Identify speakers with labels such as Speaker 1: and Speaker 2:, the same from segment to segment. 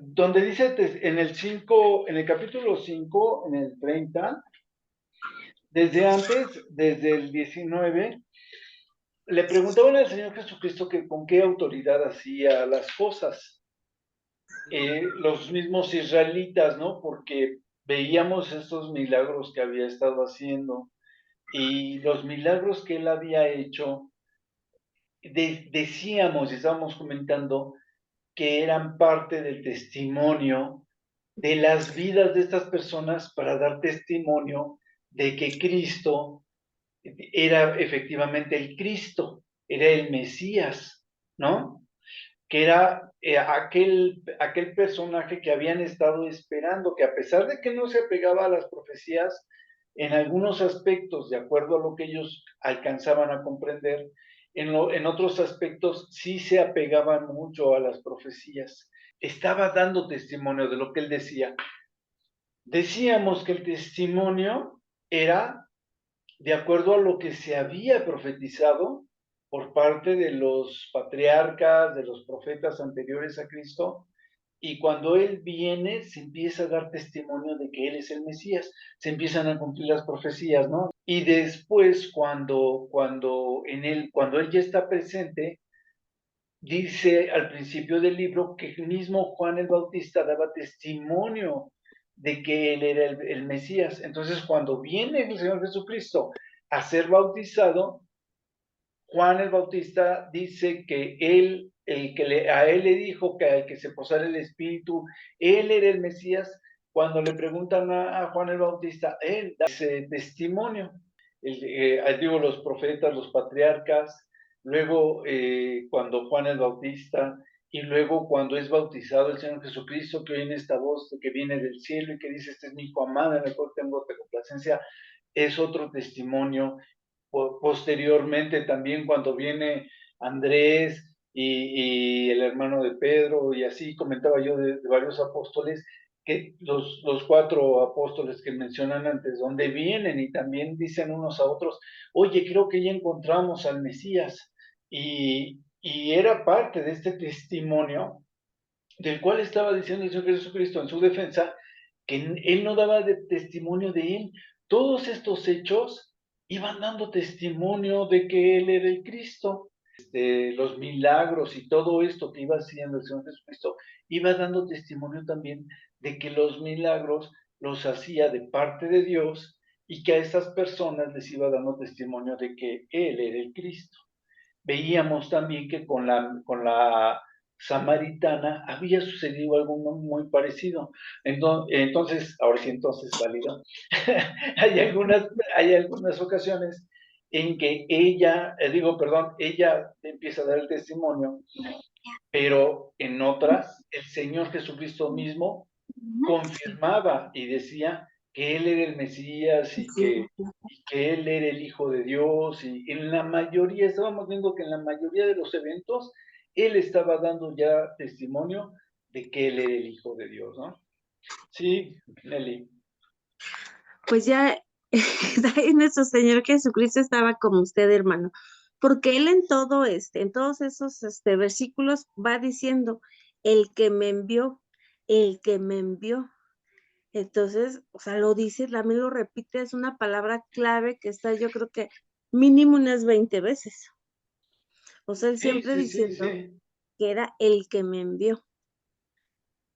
Speaker 1: donde dice en el 5, en el capítulo 5, en el 30, desde antes, desde el 19, le preguntaban al Señor Jesucristo que con qué autoridad hacía las cosas. Los mismos israelitas, ¿no? Porque veíamos estos milagros que había estado haciendo y los milagros que él había hecho, decíamos y estábamos comentando que eran parte del testimonio de las vidas de estas personas para dar testimonio de que Cristo era efectivamente el Cristo, era el Mesías, ¿no? Que era aquel personaje que habían estado esperando, que a pesar de que no se apegaba a las profecías, en algunos aspectos, de acuerdo a lo que ellos alcanzaban a comprender, en otros aspectos sí se apegaban mucho a las profecías. Estaba dando testimonio de lo que él decía. Decíamos que el testimonio era de acuerdo a lo que se había profetizado por parte de los patriarcas, de los profetas anteriores a Cristo, y cuando Él viene, se empieza a dar testimonio de que Él es el Mesías, se empiezan a cumplir las profecías, ¿no? Y después, cuando Él ya está presente, dice al principio del libro que el mismo Juan el Bautista daba testimonio de que él era el Mesías. Entonces, cuando viene el Señor Jesucristo a ser bautizado, Juan el Bautista dice que a él le dijo que al que se posara el Espíritu, él era el Mesías. Cuando le preguntan a Juan el Bautista, él da ese testimonio. Digo, los profetas, los patriarcas, luego cuando Juan el Bautista, y luego cuando es bautizado el Señor Jesucristo, que oye esta voz que viene del cielo y que dice, este es mi hijo amado, en el cual tengo complacencia, es otro testimonio. Posteriormente también cuando viene Andrés y el hermano de Pedro, y así comentaba yo de varios apóstoles, que los 4 apóstoles que mencionan antes, donde vienen y también dicen unos a otros, oye, creo que ya encontramos al Mesías, y era parte de este testimonio del cual estaba diciendo el Señor Jesucristo en su defensa, que él no daba testimonio de él. Todos estos hechos iban dando testimonio de que él era el Cristo. Los milagros y todo esto que iba haciendo el Señor Jesucristo, iba dando testimonio también de que los milagros los hacía de parte de Dios y que a esas personas les iba dando testimonio de que Él era el Cristo. Veíamos también que con la samaritana había sucedido algo muy parecido. Entonces, ahora sí, entonces, válido. hay, algunas, hay algunas ocasiones en que ella empieza a dar el testimonio, pero en otras, el Señor Jesucristo mismo confirmaba y decía que Él era el Mesías y que Él era el Hijo de Dios, y en la mayoría, estábamos viendo que en la mayoría de los eventos, Él estaba dando ya testimonio de que Él era el Hijo de Dios, ¿no? Sí, Nelly.
Speaker 2: Pues ya nuestro Señor Jesucristo estaba como usted, hermano, porque Él en todo en todos esos versículos va diciendo, el que me envió, el que me envió. Entonces, o sea, lo dice, también lo repite, es una palabra clave que está, yo creo que mínimo unas 20 veces. O sea, él
Speaker 1: Sí,
Speaker 2: siempre
Speaker 1: sí, sí,
Speaker 2: diciendo
Speaker 1: sí.
Speaker 2: que era el que me envió.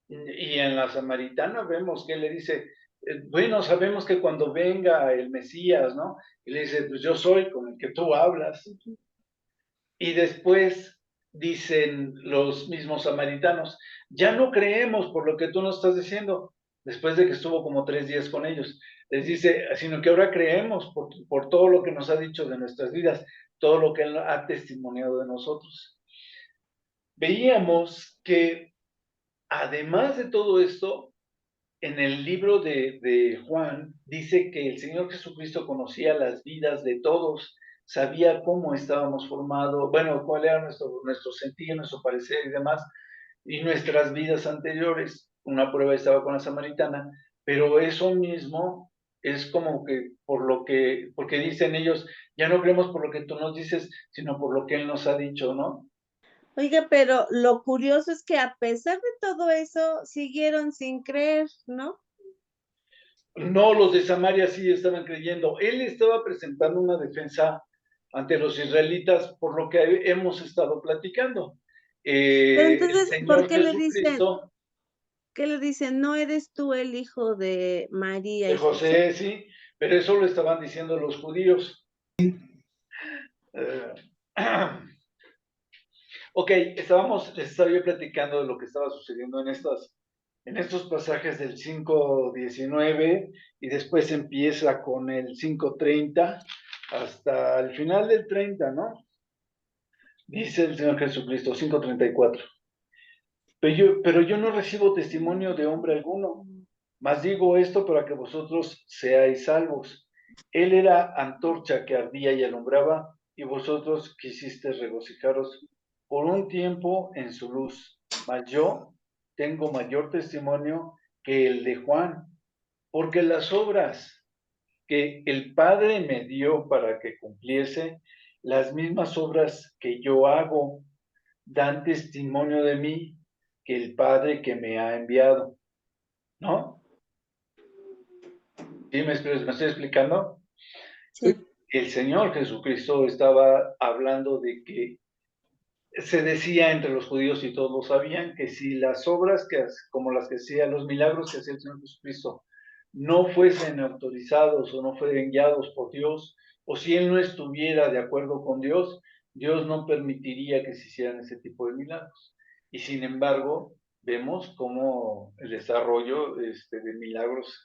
Speaker 1: Y en la samaritana vemos que Él le dice, bueno, sabemos que cuando venga el Mesías, ¿no? Y le dice, pues yo soy con el que tú hablas. Y después dicen los mismos samaritanos, ya no creemos por lo que tú nos estás diciendo, después de que estuvo como 3 días con ellos. Les dice, sino que ahora creemos por todo lo que nos ha dicho de nuestras vidas, todo lo que Él ha testimoniado de nosotros. Veíamos que además de todo esto, en el libro de Juan dice que el Señor Jesucristo conocía las vidas de todos, sabía cómo estábamos formados, bueno, cuál era nuestro sentir, nuestro parecer y demás, y nuestras vidas anteriores. Una prueba estaba con la samaritana, pero eso mismo es como que porque dicen ellos, ya no creemos por lo que tú nos dices, sino por lo que Él nos ha dicho, ¿no?
Speaker 2: Oiga, pero lo curioso es que a pesar de todo eso, siguieron sin creer, ¿no?
Speaker 1: No, los de Samaria sí estaban creyendo. Él estaba presentando una defensa ante los israelitas por lo que hemos estado platicando.
Speaker 2: Pero
Speaker 1: El
Speaker 2: entonces, ¿por
Speaker 1: Señor Jesucristo,
Speaker 2: qué le dicen, no eres tú el hijo de María
Speaker 1: de
Speaker 2: y José?
Speaker 1: José, sí, pero eso lo estaban diciendo los judíos. Eh, ok, les estaba yo platicando de lo que estaba sucediendo en estos pasajes del 5:19 y después empieza con el 5:30 hasta el final del 30, ¿no? Dice el Señor Jesucristo, 5:34. Pero yo no recibo testimonio de hombre alguno, mas digo esto para que vosotros seáis salvos. Él era antorcha que ardía y alumbraba, y vosotros quisisteis regocijaros por un tiempo en su luz. Mas yo tengo mayor testimonio que el de Juan, porque las obras que el Padre me dio para que cumpliese, las mismas obras que yo hago, dan testimonio de mí que el Padre que me ha enviado, ¿no? ¿Sí me estoy explicando?
Speaker 2: Sí.
Speaker 1: El Señor Jesucristo estaba hablando de que se decía entre los judíos y todos lo sabían que si las obras como las que hacía, los milagros que hacía el Señor Jesucristo, no fuesen autorizados o no fuesen guiados por Dios, o si Él no estuviera de acuerdo con Dios, Dios no permitiría que se hicieran ese tipo de milagros. Y sin embargo, vemos cómo el desarrollo de milagros,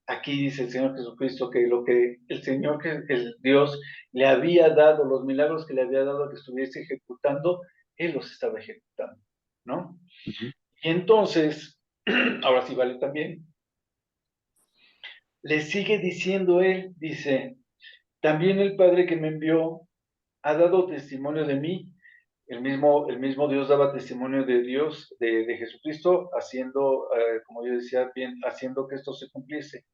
Speaker 1: aquí dice el Señor Jesucristo que lo que el Dios le había dado, los milagros que le había dado a que estuviese ejecutando, Él los estaba ejecutando, ¿no?
Speaker 3: Ujú.
Speaker 1: Y entonces, ahora sí vale también, le sigue diciendo Él, dice, también el Padre que me envió ha dado testimonio de mí. El mismo Dios daba testimonio de Dios, de Jesucristo, haciendo, como yo decía, bien, haciendo que esto se cumpliese.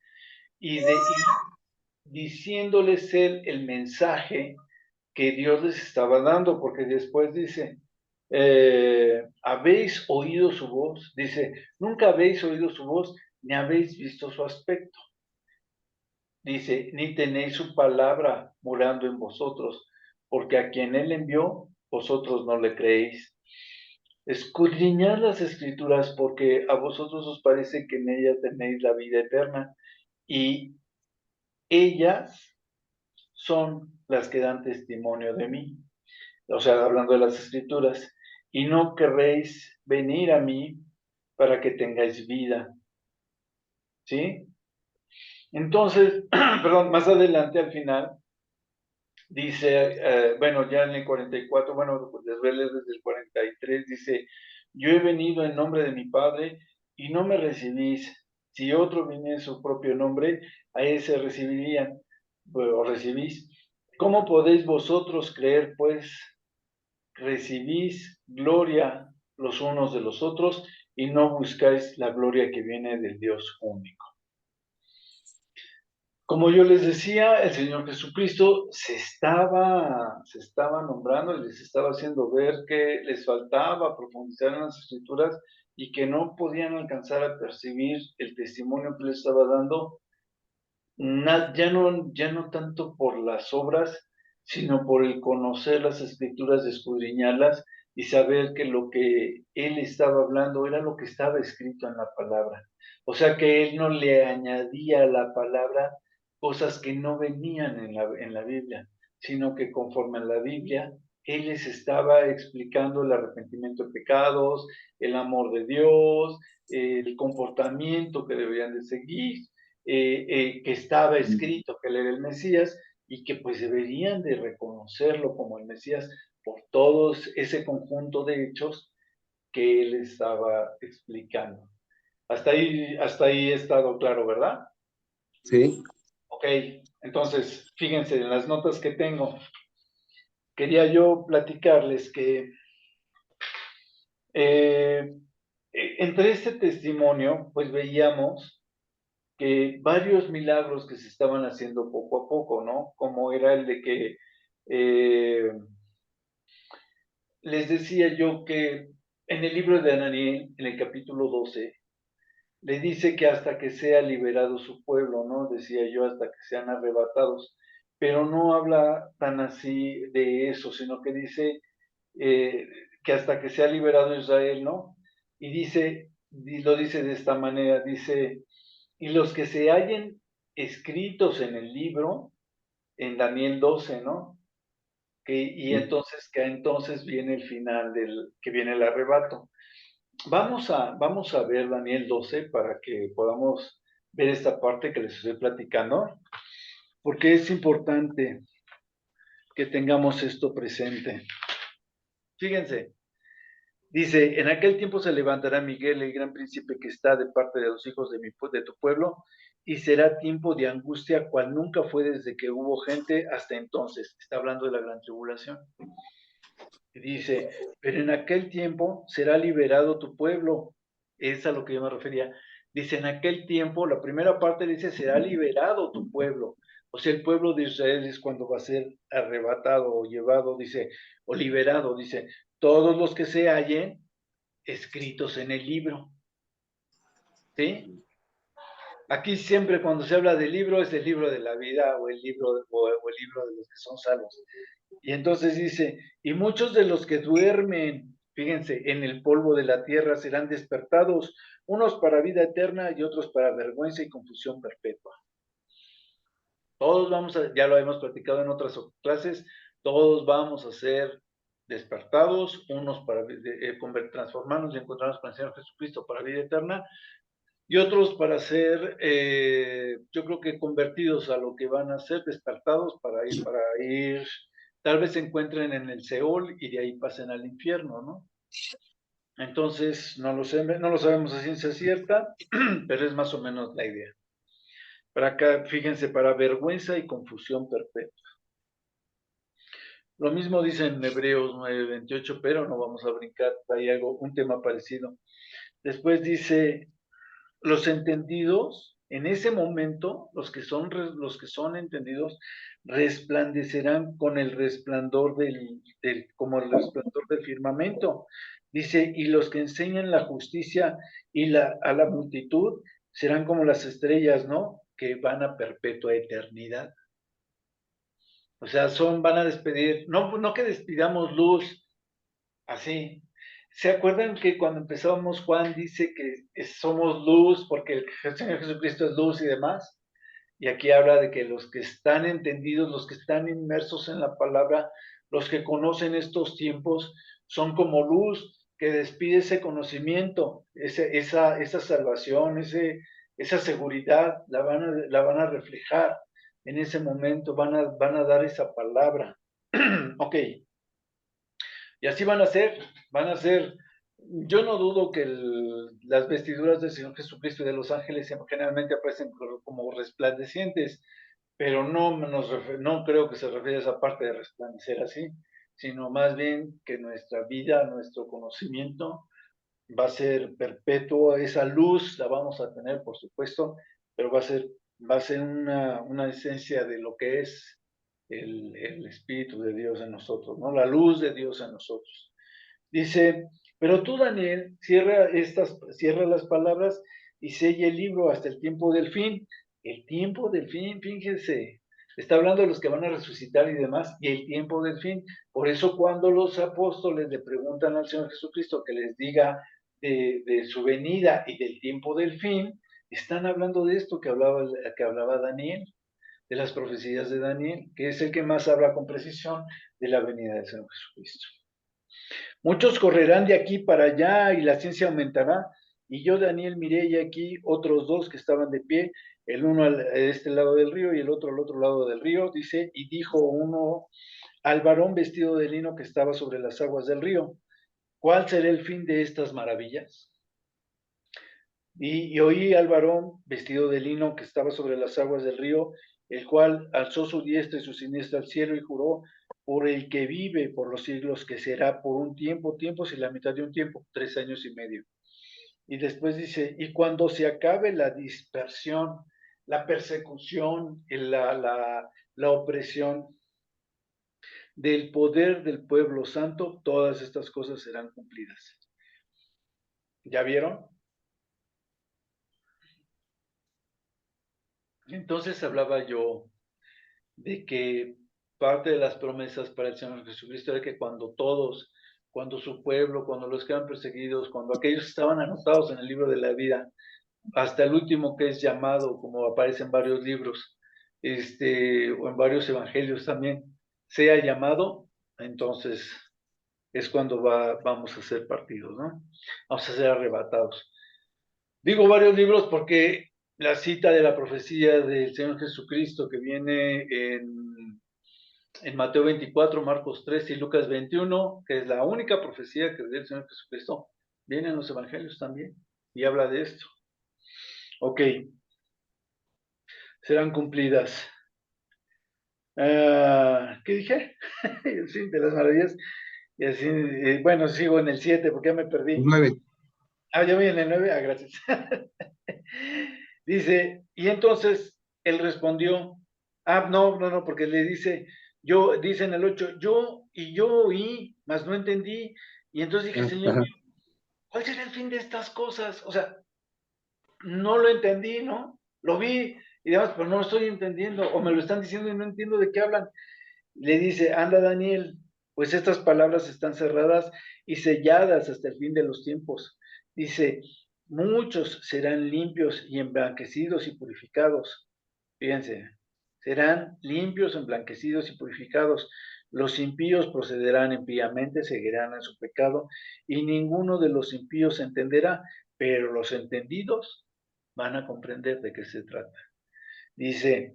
Speaker 1: Y diciéndoles Él el mensaje que Dios les estaba dando, porque después dice, habéis oído su voz, dice, nunca habéis oído su voz, ni habéis visto su aspecto, dice, ni tenéis su palabra morando en vosotros, porque a quien Él envió, vosotros no le creéis. Escudriñad las escrituras, porque a vosotros os parece que en ellas tenéis la vida eterna, y ellas son las que dan testimonio de mí. O sea, hablando de las escrituras, y no querréis venir a mí para que tengáis vida, ¿sí? Entonces, perdón, más adelante al final, dice, bueno, ya en el 44, bueno, desde el 43, dice, yo he venido en nombre de mi Padre y no me recibís. Si otro viene en su propio nombre, a ese recibirían, o recibís. ¿Cómo podéis vosotros creer, pues, recibís gloria los unos de los otros y no buscáis la gloria que viene del Dios único? Como yo les decía, el Señor Jesucristo se estaba nombrando y les estaba haciendo ver que les faltaba profundizar en las Escrituras y que no podían alcanzar a percibir el testimonio que les estaba dando, ya no tanto por las obras, sino por el conocer las Escrituras, escudriñarlas y saber que lo que Él estaba hablando era lo que estaba escrito en la palabra. O sea que Él no le añadía a la palabra cosas que no venían en la Biblia, sino que conforme a la Biblia, Él les estaba explicando el arrepentimiento de pecados, el amor de Dios, el comportamiento que deberían de seguir, que estaba escrito que Él era el Mesías y que pues deberían de reconocerlo como el Mesías por todo ese conjunto de hechos que Él estaba explicando. Hasta ahí he estado claro, ¿verdad?
Speaker 3: Sí.
Speaker 1: Ok, entonces, fíjense, en las notas que tengo, quería yo platicarles que entre este testimonio, pues veíamos que varios milagros que se estaban haciendo poco a poco, ¿no? Como era el de que les decía yo que en el libro de Daniel, en el capítulo 12, le dice que hasta que sea liberado su pueblo, ¿no? Decía yo, hasta que sean arrebatados, pero no habla tan así de eso, sino que dice eh, que hasta que sea liberado Israel, ¿no? Y dice, lo dice de esta manera, dice, y los que se hallen escritos en el libro, en Daniel 12, ¿no? Y entonces, que entonces viene el final que viene el arrebato. Vamos a ver Daniel 12 para que podamos ver esta parte que les estoy platicando, porque es importante que tengamos esto presente. Fíjense, dice, en aquel tiempo se levantará Miguel, el gran príncipe que está de parte de los hijos de tu pueblo, y será tiempo de angustia cual nunca fue desde que hubo gente hasta entonces. Está hablando de la gran tribulación. Y dice, pero en aquel tiempo será liberado tu pueblo. Es a lo que yo me refería. Dice, en aquel tiempo, la primera parte dice, será liberado tu pueblo. O sea, el pueblo de Israel es cuando va a ser arrebatado o llevado, dice, o liberado, dice, todos los que se hallen escritos en el libro. ¿Sí? Aquí siempre cuando se habla del libro es el libro de la vida o el libro, o el libro de los que son salvos. Y entonces dice, y muchos de los que duermen, fíjense, en el polvo de la tierra serán despertados, unos para vida eterna y otros para vergüenza y confusión perpetua. Todos vamos a, ya lo hemos platicado en otras clases, todos vamos a ser despertados, unos para transformarnos y encontrarnos con el Señor Jesucristo para vida eterna, y otros para ser, yo creo que convertidos a lo que van a ser, despertados para ir, tal vez se encuentren en el Seol y de ahí pasen al infierno, ¿no? Entonces, no lo sabemos a ciencia cierta, pero es más o menos la idea. Para acá, fíjense, para vergüenza y confusión perpetua. Lo mismo dice en Hebreos 9:28, pero no vamos a brincar, hay un tema parecido. Después dice, los entendidos, en ese momento, los que son entendidos, resplandecerán con el resplandor como el resplandor del firmamento. Dice, y los que enseñan la justicia a la multitud serán como las estrellas, ¿no? Que van a perpetua eternidad. O sea, van a despedir, no que despidamos luz así. ¿Se acuerdan que cuando empezamos Juan dice que somos luz porque el Señor Jesucristo es luz y demás? Y aquí habla de que los que están entendidos, los que están inmersos en la palabra, los que conocen estos tiempos, son como luz que despide ese conocimiento, esa salvación, esa seguridad, la van a reflejar en ese momento, van a dar esa palabra. Ok, y así van a ser, yo no dudo que las vestiduras del Señor Jesucristo y de los ángeles generalmente aparecen como resplandecientes, pero no creo que se refiere a esa parte de resplandecer así, sino más bien que nuestra vida, nuestro conocimiento va a ser perpetuo, esa luz la vamos a tener, por supuesto, pero va a ser una esencia de lo que es el Espíritu de Dios en nosotros, ¿no? La luz de Dios en nosotros. Dice, pero tú, Daniel, cierra las palabras y sella el libro hasta el tiempo del fin. El tiempo del fin, fíjense, está hablando de los que van a resucitar y demás, y el tiempo del fin. Por eso cuando los apóstoles le preguntan al Señor Jesucristo que les diga de su venida y del tiempo del fin, están hablando de esto que hablaba Daniel, de las profecías de Daniel, que es el que más habla con precisión de la venida del Señor Jesucristo. Muchos correrán de aquí para allá y la ciencia aumentará. Y yo, Daniel, miré y aquí otros dos que estaban de pie, el uno a este lado del río y el otro al otro lado del río, dice, y dijo uno al varón vestido de lino que estaba sobre las aguas del río, ¿cuál será el fin de estas maravillas? Y oí al varón vestido de lino que estaba sobre las aguas del río, el cual alzó su diestra y su siniestra al cielo y juró por el que vive por los siglos, que será por un tiempo, tiempos y la mitad de un tiempo, 3 años y medio. Y después dice, y cuando se acabe la dispersión, la persecución, la opresión, del poder del pueblo santo, todas estas cosas serán cumplidas. ¿Ya vieron? Entonces hablaba yo de que parte de las promesas para el Señor Jesucristo era que cuando todos, cuando su pueblo, cuando los que eran perseguidos, cuando aquellos estaban anotados en el libro de la vida, hasta el último que es llamado, como aparece en varios libros, o en varios evangelios también, sea llamado, entonces es cuando vamos a ser partidos, ¿no? Vamos a ser arrebatados. Digo varios libros porque la cita de la profecía del Señor Jesucristo que viene en Mateo 24, Marcos 13 y Lucas 21, que es la única profecía que dio el Señor Jesucristo, viene en los evangelios también y habla de esto. Ok, serán cumplidas. ¿Qué dije? Sí, de las maravillas. Y así, bueno, sigo en el 7 porque ya me perdí.
Speaker 3: 9.
Speaker 1: Ya voy en el 9. Gracias. Dice, y entonces él respondió, no, porque le dice, dice en el 8, yo oí, mas no entendí. Y entonces dije, Señor, ¿cuál será el fin de estas cosas? O sea, no lo entendí, ¿no? Lo vi y demás, pero no lo estoy entendiendo, o me lo están diciendo y no entiendo de qué hablan. Le dice, anda Daniel, pues estas palabras están cerradas y selladas hasta el fin de los tiempos. Dice, muchos serán limpios y emblanquecidos y purificados. Fíjense, serán limpios, emblanquecidos y purificados. Los impíos procederán impíamente, seguirán en su pecado, y ninguno de los impíos entenderá, pero los entendidos van a comprender de qué se trata. Dice,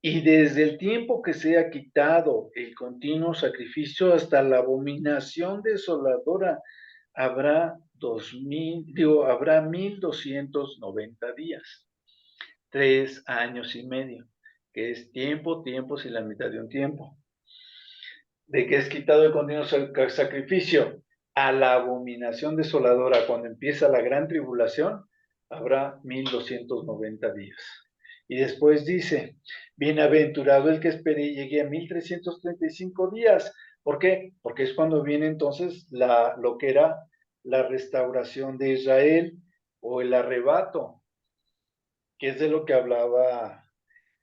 Speaker 1: y desde el tiempo que se ha quitado el continuo sacrificio hasta la abominación desoladora, habrá 1290 días, 3 años y medio, que es tiempos y la mitad de un tiempo. De que es quitado el continuo sacrificio a la abominación desoladora, cuando empieza la gran tribulación, habrá 1290 días. Y después dice, bienaventurado el que espere y llegue a 1335 días. ¿Por qué? Porque es cuando viene entonces lo que era la restauración de Israel o el arrebato, que es de lo que hablaba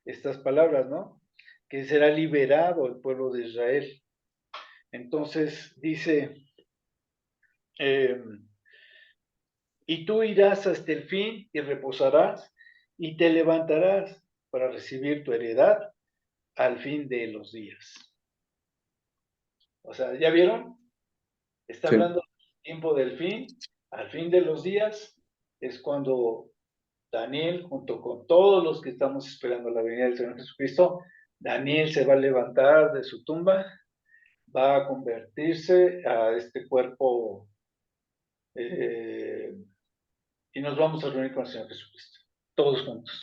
Speaker 1: estas palabras, ¿no? Que será liberado el pueblo de Israel. Entonces dice, y tú irás hasta el fin y reposarás y te levantarás para recibir tu heredad al fin de los días. O sea, ¿ya vieron? Está hablando del tiempo del fin, al fin de los días, es cuando Daniel, junto con todos los que estamos esperando la venida del Señor Jesucristo, Daniel se va a levantar de su tumba, va a convertirse a este cuerpo y nos vamos a reunir con el Señor Jesucristo, todos juntos,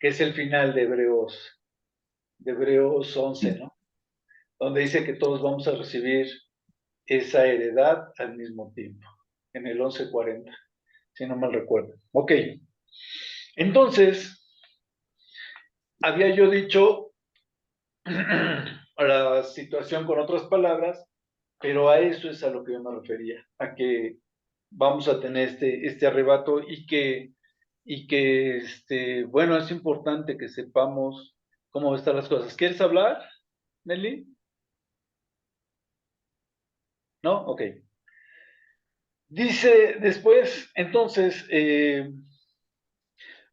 Speaker 1: que es el final de Hebreos 11, ¿no? Donde dice que todos vamos a recibir esa heredad al mismo tiempo, en el 11:40, si no mal recuerdo. Ok, entonces, había yo dicho la situación con otras palabras, pero a eso es a lo que yo me refería, a que vamos a tener este arrebato y que bueno, es importante que sepamos cómo están las cosas. ¿Quieres hablar, Nelly? ¿No? Ok. Dice después, entonces,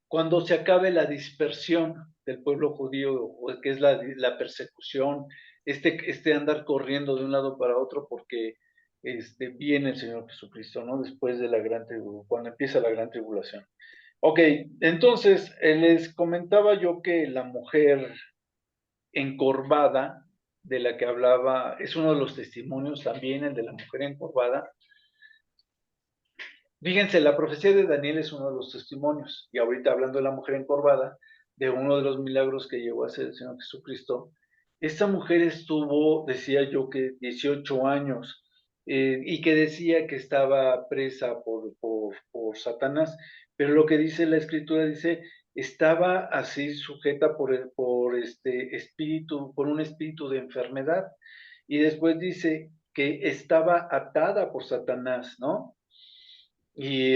Speaker 1: cuando se acabe la dispersión del pueblo judío, que es la persecución, andar corriendo de un lado para otro porque viene el Señor Jesucristo, ¿no? Después de la gran tribulación, cuando empieza la gran tribulación. Ok, entonces les comentaba yo que la mujer encorvada de la que hablaba, es uno de los testimonios también, el de la mujer encorvada. Fíjense, la profecía de Daniel es uno de los testimonios, y ahorita hablando de la mujer encorvada, de uno de los milagros que llegó a hacer el Señor Jesucristo, esta mujer estuvo, decía yo, que 18 años, y que decía que estaba presa por Satanás, pero lo que dice la Escritura dice, estaba así sujeta por este espíritu, por un espíritu de enfermedad, y después dice que estaba atada por Satanás, ¿no? Y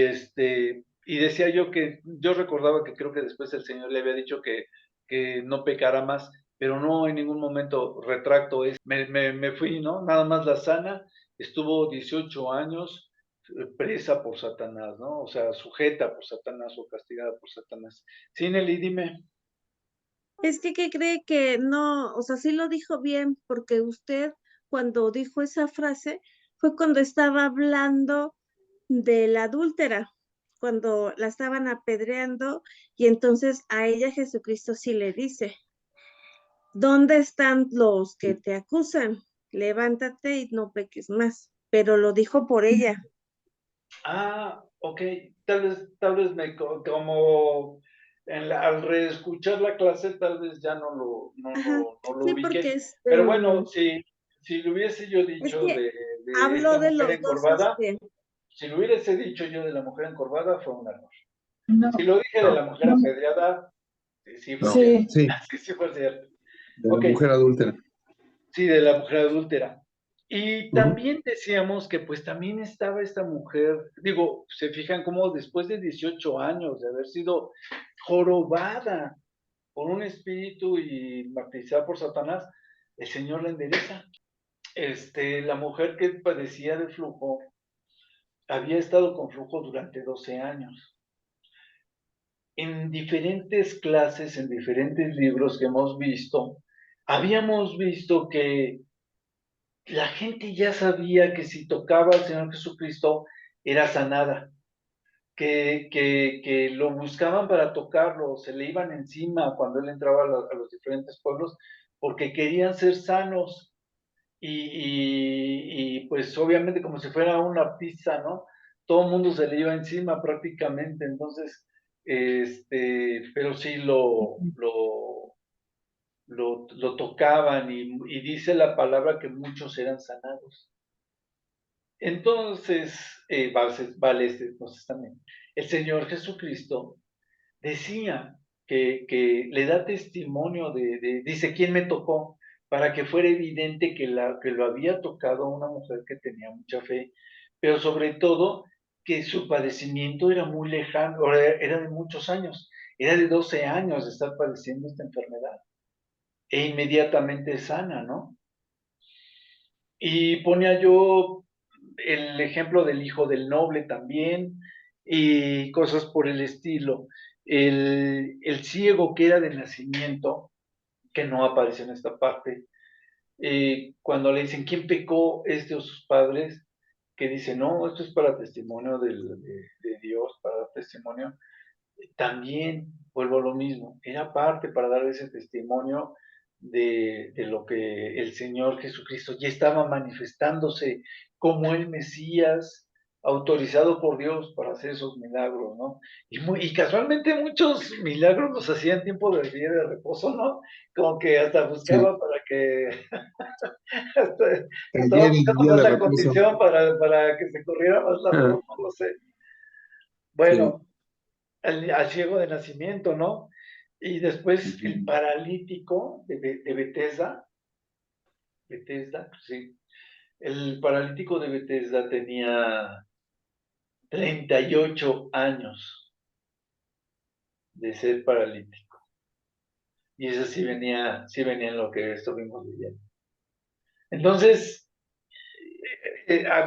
Speaker 1: decía yo que, yo recordaba que creo que después el Señor le había dicho que no pecara más, pero no en ningún momento retracto eso. Me fui, ¿no? Nada más la sana, estuvo 18 años presa por Satanás, ¿no? O sea, sujeta por Satanás o castigada por Satanás. Sí, Nelly, dime.
Speaker 2: Es que, ¿qué cree que no? O sea, sí lo dijo bien, porque usted cuando dijo esa frase fue cuando estaba hablando de la adúltera, cuando la estaban apedreando y entonces a ella Jesucristo sí le dice, ¿dónde están los que te acusan? Levántate y no peques más. Pero lo dijo por ella.
Speaker 1: Ah, ok, tal vez como al reescuchar la clase, tal vez ya
Speaker 2: Ajá.
Speaker 1: no lo
Speaker 2: Sí,
Speaker 1: ubiqué.
Speaker 2: porque
Speaker 1: Pero bueno, si lo hubiese yo
Speaker 2: es
Speaker 1: dicho
Speaker 2: que
Speaker 1: de
Speaker 2: habló
Speaker 1: esta
Speaker 2: de
Speaker 1: mujer
Speaker 2: los dos,
Speaker 1: encorvada, si lo hubiese dicho yo de la mujer encorvada, fue un error. Si
Speaker 3: No,
Speaker 1: lo dije de
Speaker 3: no,
Speaker 1: la mujer apedreada, sí fue
Speaker 3: no.
Speaker 1: cierto.
Speaker 3: Sí,
Speaker 1: Sí fue cierto.
Speaker 3: de la
Speaker 1: Ok,
Speaker 3: mujer adúltera.
Speaker 1: sí, de la mujer adúltera. Y
Speaker 3: Ujú.
Speaker 1: también decíamos que pues también estaba esta mujer, digo, se fijan cómo después de 18 años de haber sido jorobada por un espíritu y martirizada por Satanás, el Señor la endereza. La mujer que padecía de flujo había estado con flujo durante 12 años. En diferentes clases, en diferentes libros que hemos visto, habíamos visto que la gente ya sabía que si tocaba al Señor Jesucristo era sanada, que lo buscaban para tocarlo, se le iban encima cuando él entraba a los diferentes pueblos, porque querían ser sanos y pues obviamente como si fuera un artista, ¿no? Todo el mundo se le iba encima prácticamente, entonces, pero sí lo tocaban y dice la palabra que muchos eran sanados. Entonces, vale entonces también. El Señor Jesucristo decía que le da testimonio dice, ¿quién me tocó? Para que fuera evidente que lo había tocado una mujer que tenía mucha fe, pero sobre todo que su padecimiento era muy lejano, era de muchos años, era de 12 años de estar padeciendo esta enfermedad, e inmediatamente sana, ¿no? Y ponía yo el ejemplo del hijo del noble también y cosas por el estilo. El ciego que era de nacimiento, que no aparece en esta parte, cuando le dicen, ¿quién pecó o sus padres? Que dice, no, esto es para testimonio de Dios, para dar testimonio. También vuelvo a lo mismo, era parte para dar ese testimonio de lo que el Señor Jesucristo ya estaba manifestándose como el Mesías, autorizado por Dios para hacer esos milagros, ¿no? Y casualmente muchos milagros los hacía en tiempo de día de reposo, ¿no? Como que hasta
Speaker 3: Sí,
Speaker 1: buscaba para que, hasta, estaba
Speaker 3: ayer el
Speaker 1: buscando
Speaker 3: día
Speaker 1: más
Speaker 3: de
Speaker 1: la
Speaker 3: reposo.
Speaker 1: condición para que se corriera más la
Speaker 3: Ah,
Speaker 1: voz, no lo sé.
Speaker 3: sí.
Speaker 1: Bueno, al ciego de nacimiento, ¿no? Y después el
Speaker 3: Ujú.
Speaker 1: paralítico de Betesda, sí. El paralítico de Betesda tenía 38 años de ser paralítico. Y eso sí venía en lo que estuvimos viviendo. Entonces,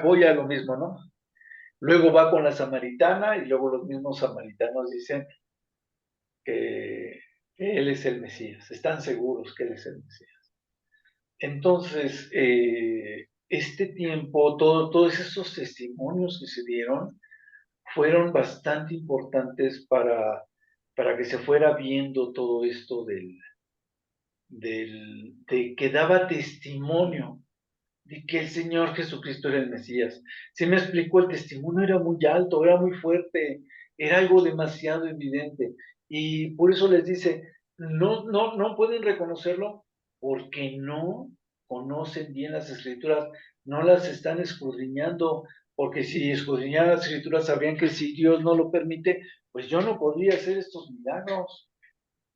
Speaker 1: voy a lo mismo, ¿no? Luego va con la samaritana y luego los mismos samaritanos dicen que, que él es el Mesías. Están seguros que él es el Mesías. Entonces, este tiempo, todos esos testimonios que se dieron fueron bastante importantes para que se fuera viendo todo esto de que daba testimonio de que el Señor Jesucristo era el Mesías. Se me explicó, el testimonio era muy alto, era muy fuerte, era algo demasiado evidente. Y por eso les dice, no pueden reconocerlo porque no conocen bien las escrituras, no las están escudriñando, porque si escudriñaran las escrituras sabrían que si Dios no lo permite, pues yo no podría hacer estos milagros.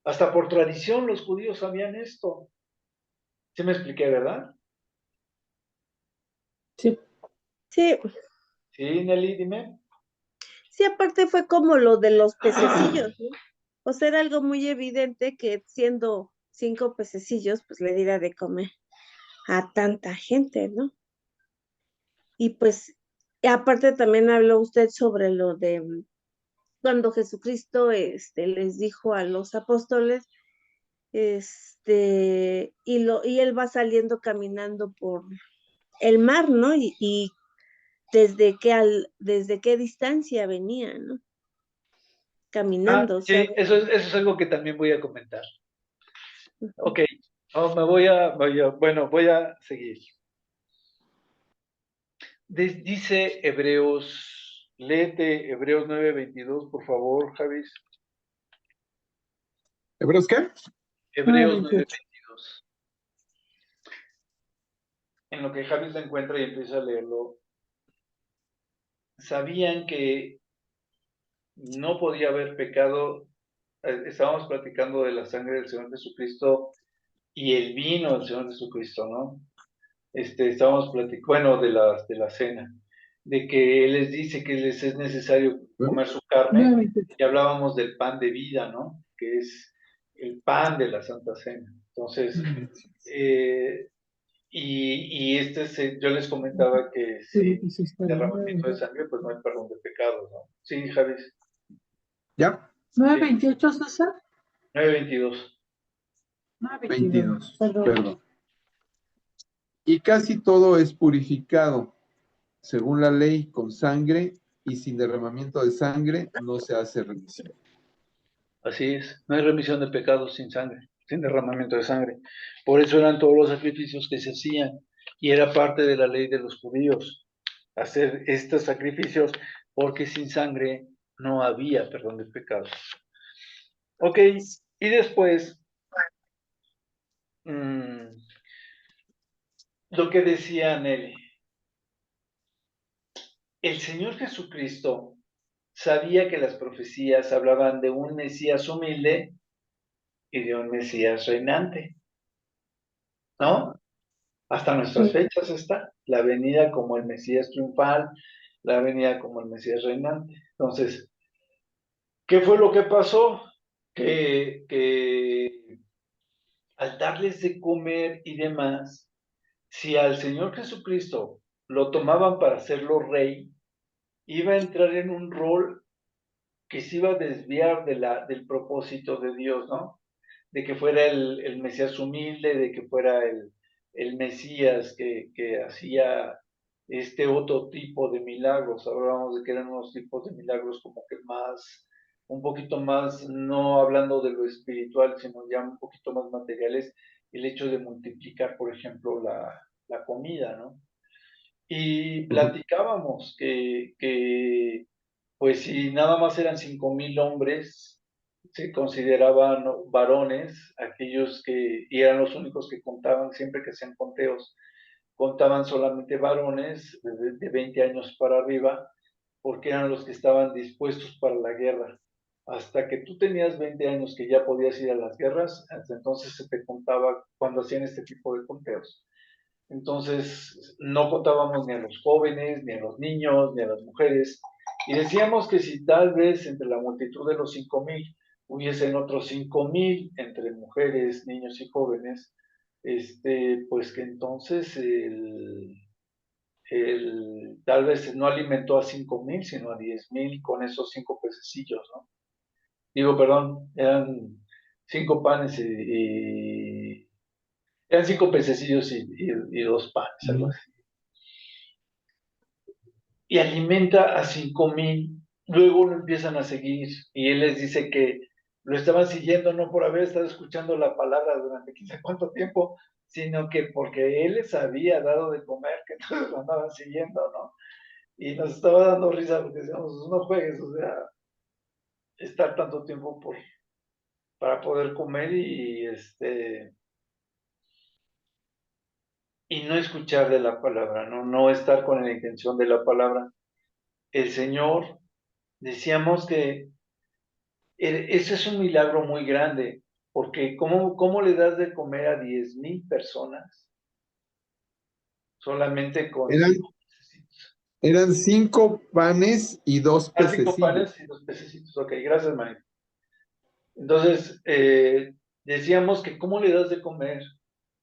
Speaker 1: Hasta por tradición los judíos sabían esto. ¿Se me expliqué, verdad?
Speaker 3: Sí.
Speaker 2: Sí,
Speaker 1: Sí, Nelly, dime.
Speaker 2: sí, aparte fue como lo de los pececillos, ¿no? O sea, era algo muy evidente que siendo 5 pececillos, pues le diera de comer a tanta gente, ¿no? Y pues, y aparte también habló usted sobre lo de cuando Jesucristo les dijo a los apóstoles, y él va saliendo caminando por el mar, ¿no? Y desde qué distancia venía, ¿no? Caminando, o sea,
Speaker 1: Sí, eso es algo que también voy a comentar. Ok, bueno, voy a seguir. Dice Hebreos, léete Hebreos 9:22, por favor, Javis.
Speaker 3: ¿Hebreos qué?
Speaker 1: Hebreos
Speaker 3: 28.
Speaker 1: 9:22. En lo que Javis la encuentra y empieza a leerlo, sabían que no podía haber pecado. Estábamos platicando de la sangre del Señor Jesucristo y el vino del Señor Jesucristo, ¿no? Estábamos platicando, bueno, de la cena, de que Él les dice que les es necesario comer su carne,
Speaker 3: 9:28.
Speaker 1: y hablábamos del pan de vida, ¿no? Que es el pan de la Santa Cena. Entonces, yo les comentaba que sin derramamiento de sangre, pues no hay perdón de pecados, ¿no? Sí, Javis.
Speaker 3: ¿Ya?
Speaker 1: Sí,
Speaker 3: 9:28, César.
Speaker 1: 9:22.
Speaker 3: 9:22. Perdón. Y casi todo es purificado, según la ley, con sangre, y sin derramamiento de sangre no se hace remisión.
Speaker 1: Así es, no hay remisión de pecados sin sangre, sin derramamiento de sangre. Por eso eran todos los sacrificios que se hacían, y era parte de la ley de los judíos hacer estos sacrificios, porque sin sangre no había perdón de pecados. Ok, y después, lo que decía Nelly, el Señor Jesucristo sabía que las profecías hablaban de un Mesías humilde y de un Mesías reinante, ¿no? Hasta nuestras fechas está la venida como el Mesías triunfal, la venida como el Mesías reinante. Entonces, ¿qué fue lo que pasó? Que al darles de comer y demás, si al Señor Jesucristo lo tomaban para hacerlo rey, iba a entrar en un rol que se iba a desviar del propósito de Dios, ¿no? De que fuera el Mesías humilde, de que fuera el Mesías que hacía este otro tipo de milagros. Hablábamos de que eran unos tipos de milagros como que más, un poquito más, no hablando de lo espiritual, sino ya un poquito más materiales, el hecho de multiplicar, por ejemplo, la comida, ¿no? Y platicábamos que pues si nada más eran 5,000 hombres, se consideraban varones, aquellos que, y eran los únicos que contaban, siempre que hacían conteos, contaban solamente varones de 20 años para arriba, porque eran los que estaban dispuestos para la guerra. Hasta que tú tenías 20 años que ya podías ir a las guerras, hasta entonces se te contaba cuando hacían este tipo de conteos. Entonces, no contábamos ni a los jóvenes, ni a los niños, ni a las mujeres. Y decíamos que si tal vez entre la multitud de los 5,000 hubiesen otros 5,000 entre mujeres, niños y jóvenes, pues que entonces tal vez no alimentó a 5,000, sino a 10,000 con esos 5 pececillos, ¿no? Digo, perdón, eran 5 panes eran 5 pececillos y 2 panes, algo así. Y alimenta a 5,000, luego lo empiezan a seguir, y él les dice que lo estaban siguiendo no por haber estado escuchando la palabra durante quién sabe cuánto tiempo, sino que porque él les había dado de comer, que entonces lo andaban siguiendo, ¿no? Y nos estaba dando risa porque decíamos, no juegues, o sea, estar tanto tiempo para poder comer y no escuchar de la palabra, no estar con la intención de la palabra. El Señor, decíamos que ese es un milagro muy grande, porque ¿cómo le das de comer a 10,000 personas? solamente con
Speaker 3: Eran,
Speaker 1: 5 pececitos.
Speaker 3: eran 5 panes y
Speaker 1: 5
Speaker 3: 2 pececillos.
Speaker 1: panes y 2 pececitos. Ok, gracias, María. Entonces, decíamos que ¿cómo le das de comer?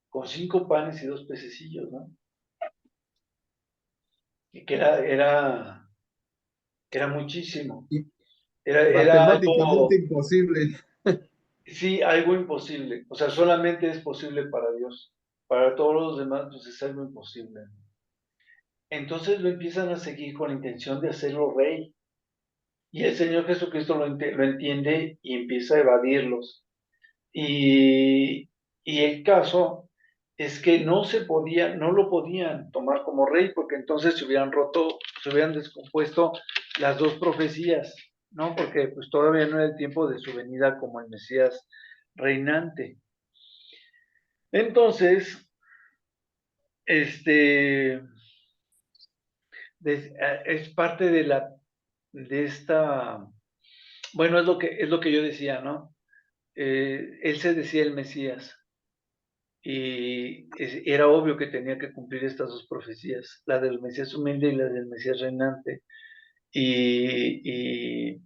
Speaker 1: Con 5 panes y 2 pececillos, ¿no? Y que era muchísimo.
Speaker 3: Y
Speaker 1: Era
Speaker 3: matemáticamente
Speaker 1: algo,
Speaker 3: imposible.
Speaker 1: sí, algo imposible. O sea, solamente es posible para Dios. Para todos los demás, pues es algo imposible. Entonces lo empiezan a seguir con la intención de hacerlo rey. Y el Señor Jesucristo lo entiende y empieza a evadirlos. Y, y el caso es que no lo podían tomar como rey, porque entonces se hubieran descompuesto las dos profecías, ¿no? Porque pues todavía no era el tiempo de su venida como el Mesías reinante. Entonces, este, es parte de esta, bueno, es lo que yo decía, ¿no? Él se decía el Mesías, y era obvio que tenía que cumplir estas dos profecías, la del Mesías humilde y la del Mesías reinante. Y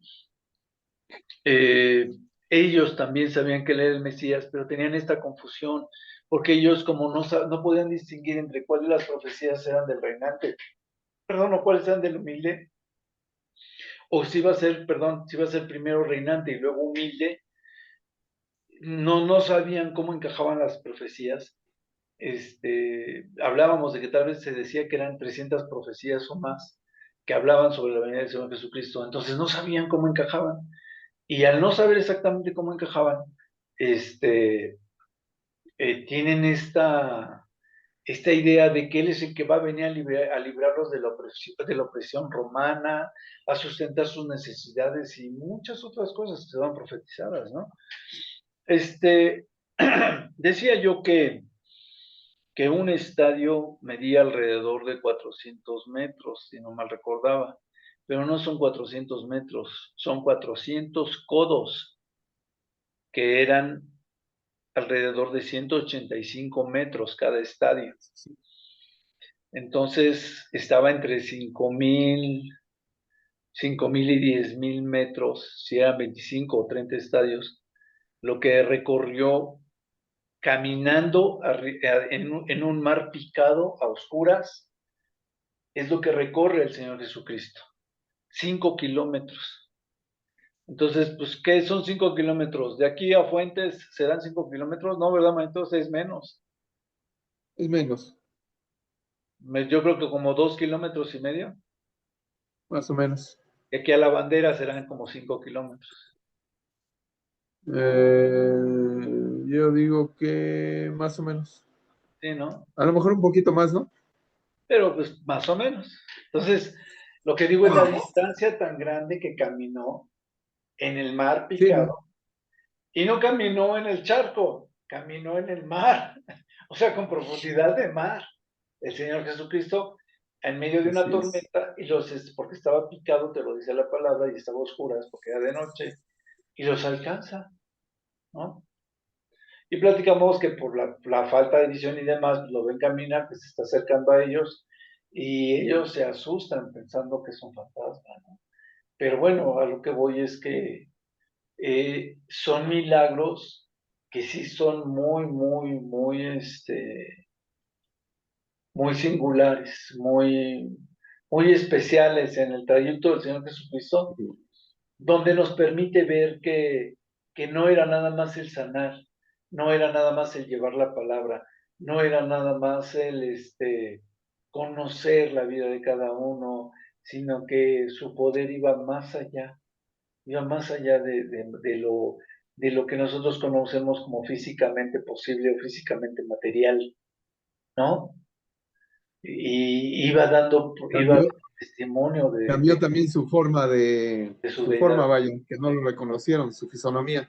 Speaker 1: eh, ellos también sabían que él era el Mesías, pero tenían esta confusión, porque ellos como no podían distinguir entre cuáles de las profecías eran del reinante, perdón, o cuáles eran del humilde, o si iba a ser, perdón, si iba a ser primero reinante y luego humilde. No sabían cómo encajaban las profecías. Hablábamos de que tal vez se decía que eran 300 profecías o más que hablaban sobre la venida del Señor Jesucristo, entonces no sabían cómo encajaban. Y al no saber exactamente cómo encajaban, tienen esta idea de que Él es el que va a venir a librarlos de la opresión romana, a sustentar sus necesidades y muchas otras cosas que se van profetizadas, ¿no? Decía yo que un estadio medía alrededor de 400 metros, si no mal recordaba, pero no son 400 metros, son 400 codos, que eran alrededor de 185 metros cada estadio. Entonces estaba entre 5,000 y 10,000 metros, si eran 25 o 30 estadios, lo que recorrió caminando en un mar picado a oscuras, es lo que recorre el Señor Jesucristo. 5 kilómetros. Entonces, pues, ¿qué son 5 kilómetros? De aquí a Fuentes serán 5 kilómetros, no, ¿verdad, ma? Entonces es menos.
Speaker 3: Es menos,
Speaker 1: Yo creo que como 2,5 kilómetros.
Speaker 3: más o menos.
Speaker 1: Y aquí a la bandera serán como 5 kilómetros.
Speaker 3: Yo digo que más o menos.
Speaker 1: Sí, ¿no?
Speaker 3: A lo mejor un poquito más, ¿no?
Speaker 1: Pero pues más o menos. Entonces, lo que digo es la distancia tan grande que caminó en el mar
Speaker 3: Sí, no.
Speaker 1: picado. Y no caminó en el charco, caminó en el mar, o sea, con profundidad de mar. El Señor Jesucristo en medio de una
Speaker 3: Así es.
Speaker 1: tormenta, porque estaba picado, te lo dice la palabra, y estaba a oscuras porque era de noche, y los alcanza, ¿no? Y platicamos que por la falta de visión y demás, pues, lo ven caminar, que se está acercando a ellos, y ellos se asustan pensando que es un fantasma, ¿no? Pero bueno, a lo que voy es que son milagros que sí son muy, muy, muy, muy singulares, muy especiales en el trayecto del Señor Jesucristo, donde nos permite ver que no era nada más el sanar, no era nada más el llevar la palabra, no era nada más el conocer la vida de cada uno, sino que su poder iba más allá de lo que nosotros conocemos como físicamente posible o físicamente material, ¿no? Y iba
Speaker 3: Cambió,
Speaker 1: dando testimonio
Speaker 3: cambió también
Speaker 1: de su
Speaker 3: su
Speaker 1: deidad.
Speaker 3: forma, vaya, que no lo reconocieron, su fisonomía.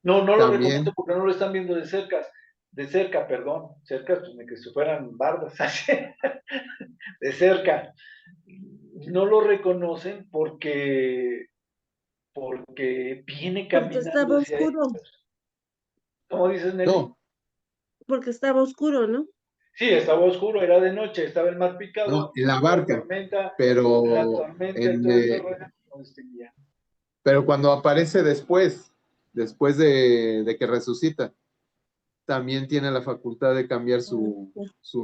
Speaker 1: No lo reconocen
Speaker 3: También,
Speaker 1: porque no lo están viendo de cerca, perdón, cerca, pues ni que se fueran bardas, así, de cerca. No lo reconocen porque viene
Speaker 2: Porque
Speaker 1: caminando
Speaker 2: estaba
Speaker 1: hacia
Speaker 2: oscuro,
Speaker 1: ellos. ¿Cómo dices, Nelly?
Speaker 3: no,
Speaker 2: porque estaba oscuro, ¿no?
Speaker 1: Sí, estaba oscuro, era de noche, estaba el mar
Speaker 3: No,
Speaker 1: picado,
Speaker 3: en la barca,
Speaker 1: la
Speaker 3: pero,
Speaker 1: tormenta y todo este rollo, no distinguía.
Speaker 3: pero cuando aparece después de que resucita, también tiene la facultad de cambiar su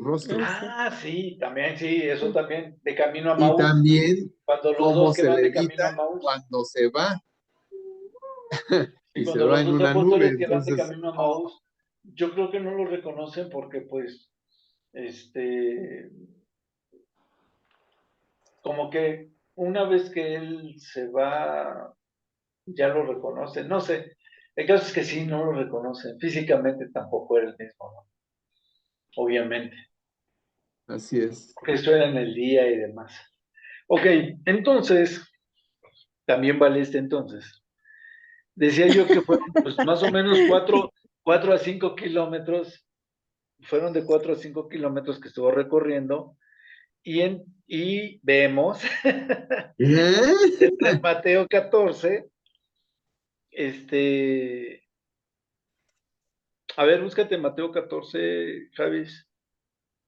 Speaker 3: rostro.
Speaker 1: Ah, sí, también, sí, eso también, de camino a
Speaker 3: Y
Speaker 1: Maús,
Speaker 3: también
Speaker 1: cuando los
Speaker 3: cómo
Speaker 1: dos que
Speaker 3: se
Speaker 1: van de
Speaker 3: levita
Speaker 1: camino a Maús,
Speaker 3: cuando se va
Speaker 1: y
Speaker 3: y se
Speaker 1: cuando
Speaker 3: va
Speaker 1: los
Speaker 3: en
Speaker 1: dos
Speaker 3: una nube.
Speaker 1: apóstoles que van de
Speaker 3: Entonces,
Speaker 1: camino a Maús, yo creo que no lo reconocen porque pues, como que una vez que él se va, ya lo reconocen, no sé, el caso es que sí, no lo reconocen, físicamente tampoco era el mismo, ¿no? Obviamente,
Speaker 3: así es.
Speaker 1: porque esto era en el día y demás. Ok, entonces, también vale entonces. Decía yo que fueron pues más o menos 4 a 5 kilómetros, fueron de 4 a 5 kilómetros que estuvo recorriendo y vemos
Speaker 3: ¿Eh?
Speaker 1: en Mateo 14, a ver, búscate Mateo 14, Javis,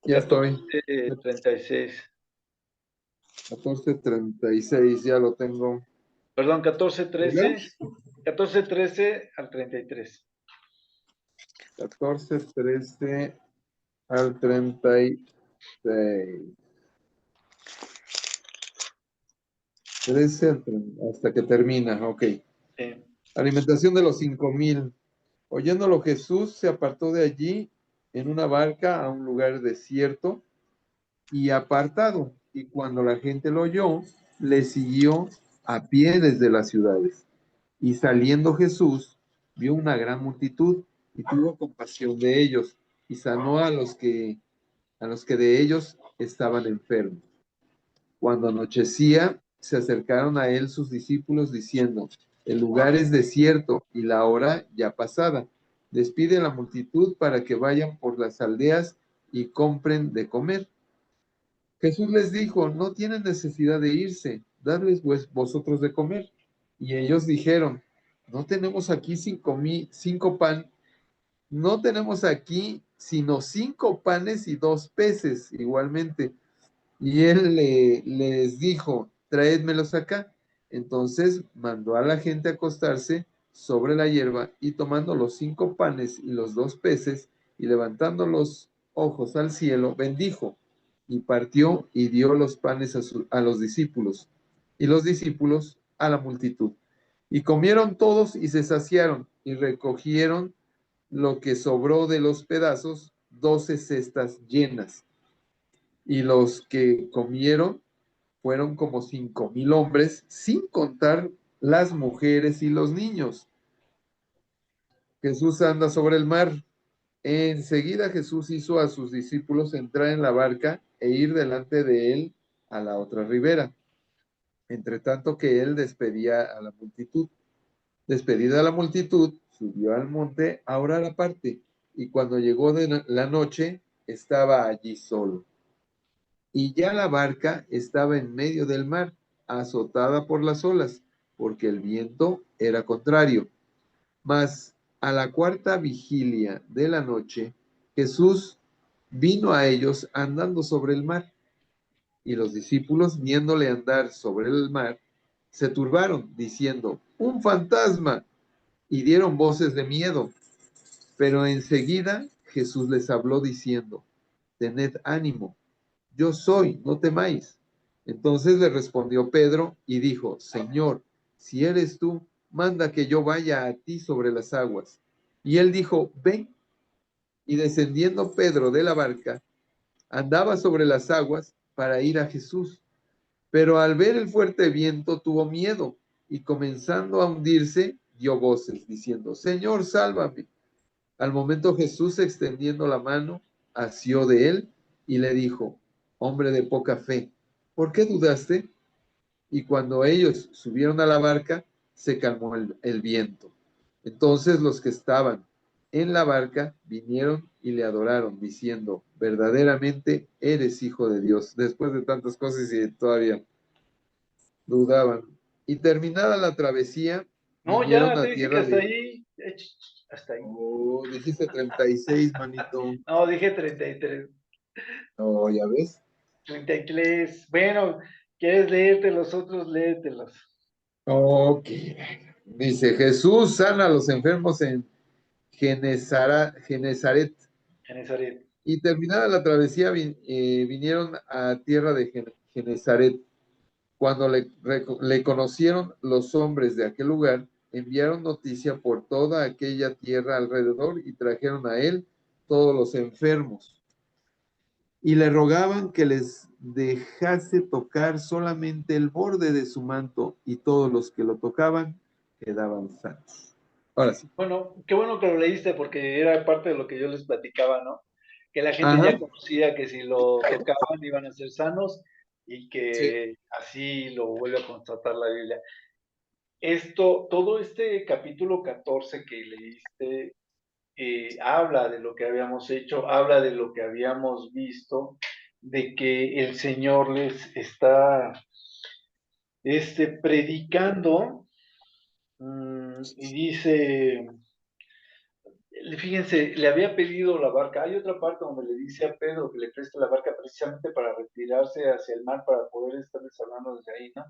Speaker 3: Ya estoy.
Speaker 1: 14:36,
Speaker 3: 14:36, ya lo tengo.
Speaker 1: perdón, 14,
Speaker 3: ¿Verdad?
Speaker 1: 13, 14, 13 al 33.
Speaker 3: 14:13 al 36. 13 hasta que termina, ok.
Speaker 1: Sí.
Speaker 3: Alimentación de los 5,000. Oyéndolo Jesús se apartó de allí en una barca a un lugar desierto y apartado, y cuando la gente lo oyó, le siguió a pie desde las ciudades. Y saliendo Jesús, vio una gran multitud y tuvo compasión de ellos, y sanó a los que de ellos estaban enfermos. Cuando anochecía, se acercaron a él sus discípulos diciendo: el lugar es desierto y la hora ya pasada. Despide a la multitud para que vayan por las aldeas y compren de comer. Jesús les dijo: no tienen necesidad de irse, dadles vosotros de comer. Y ellos dijeron: no tenemos aquí no tenemos aquí sino 5 panes y 2 peces igualmente. Y él les dijo: traédmelos acá. Entonces mandó a la gente acostarse sobre la hierba, y tomando los 5 panes y los 2 peces, y levantando los ojos al cielo, bendijo, y partió y dio los panes a los discípulos, y los discípulos a la multitud. Y comieron todos y se saciaron, y recogieron lo que sobró de los pedazos, 12 cestas llenas. Y los que comieron fueron como 5,000 hombres, sin contar las mujeres y los niños. Jesús anda sobre el mar. Enseguida Jesús hizo a sus discípulos entrar en la barca e ir delante de él a la otra ribera, entre tanto que él despedía a la multitud. Despedida la multitud, subió al monte a orar aparte, y cuando llegó de la noche, estaba allí solo. Y ya la barca estaba en medio del mar, azotada por las olas, porque el viento era contrario. Mas a la cuarta vigilia de la noche, Jesús vino a ellos andando sobre el mar, y los discípulos, viéndole andar sobre el mar, se turbaron, diciendo: ¡un fantasma! Y dieron voces de miedo. Pero enseguida Jesús les habló diciendo: tened ánimo, yo soy, no temáis. Entonces le respondió Pedro y dijo: Señor, si eres tú, manda que yo vaya a ti sobre las aguas. Y él dijo: ven. Y descendiendo Pedro de la barca, andaba sobre las aguas para ir a Jesús. Pero al ver el fuerte viento tuvo miedo, y comenzando a hundirse, dio voces, diciendo: Señor, sálvame. Al momento Jesús, extendiendo la mano, asió de él y le dijo: hombre de poca fe, ¿por qué dudaste? Y cuando ellos subieron a la barca, se calmó el viento. Entonces los que estaban en la barca vinieron y le adoraron, diciendo: verdaderamente eres hijo de Dios. Después de tantas cosas y todavía dudaban. Y terminada la travesía,
Speaker 1: No, ya
Speaker 3: vinieron
Speaker 1: te
Speaker 3: a
Speaker 1: dije que
Speaker 3: tierra
Speaker 1: hasta
Speaker 3: de...
Speaker 1: ahí, hasta ahí.
Speaker 3: Oh, dijiste 36, manito.
Speaker 1: No, dije 33.
Speaker 3: No, ya ves.
Speaker 1: 33. Bueno, ¿quieres leerte los otros? Léetelos.
Speaker 3: Ok. Dice, Jesús sana a los enfermos en Genezaret.
Speaker 1: Genezaret.
Speaker 3: Y terminada la travesía, vinieron a tierra de Genezaret. Cuando le conocieron los hombres de aquel lugar, enviaron noticia por toda aquella tierra alrededor y trajeron a él todos los enfermos. Y le rogaban que les dejase tocar solamente el borde de su manto, y todos los que lo tocaban quedaban sanos. Ahora sí.
Speaker 1: Bueno, qué bueno que lo leíste porque era parte de lo que yo les platicaba, ¿no? Que la gente
Speaker 3: Ajá.
Speaker 1: ya conocía que si lo tocaban iban a ser sanos y
Speaker 3: Sí.
Speaker 1: que así lo vuelve a constatar la Biblia. Todo este capítulo 14 que leíste, habla de lo que habíamos hecho, habla de lo que habíamos visto, de que el Señor les está predicando, y dice, fíjense, le había pedido la barca. Hay otra parte donde le dice a Pedro que le preste la barca precisamente para retirarse hacia el mar, para poder estarles hablando desde ahí, ¿no?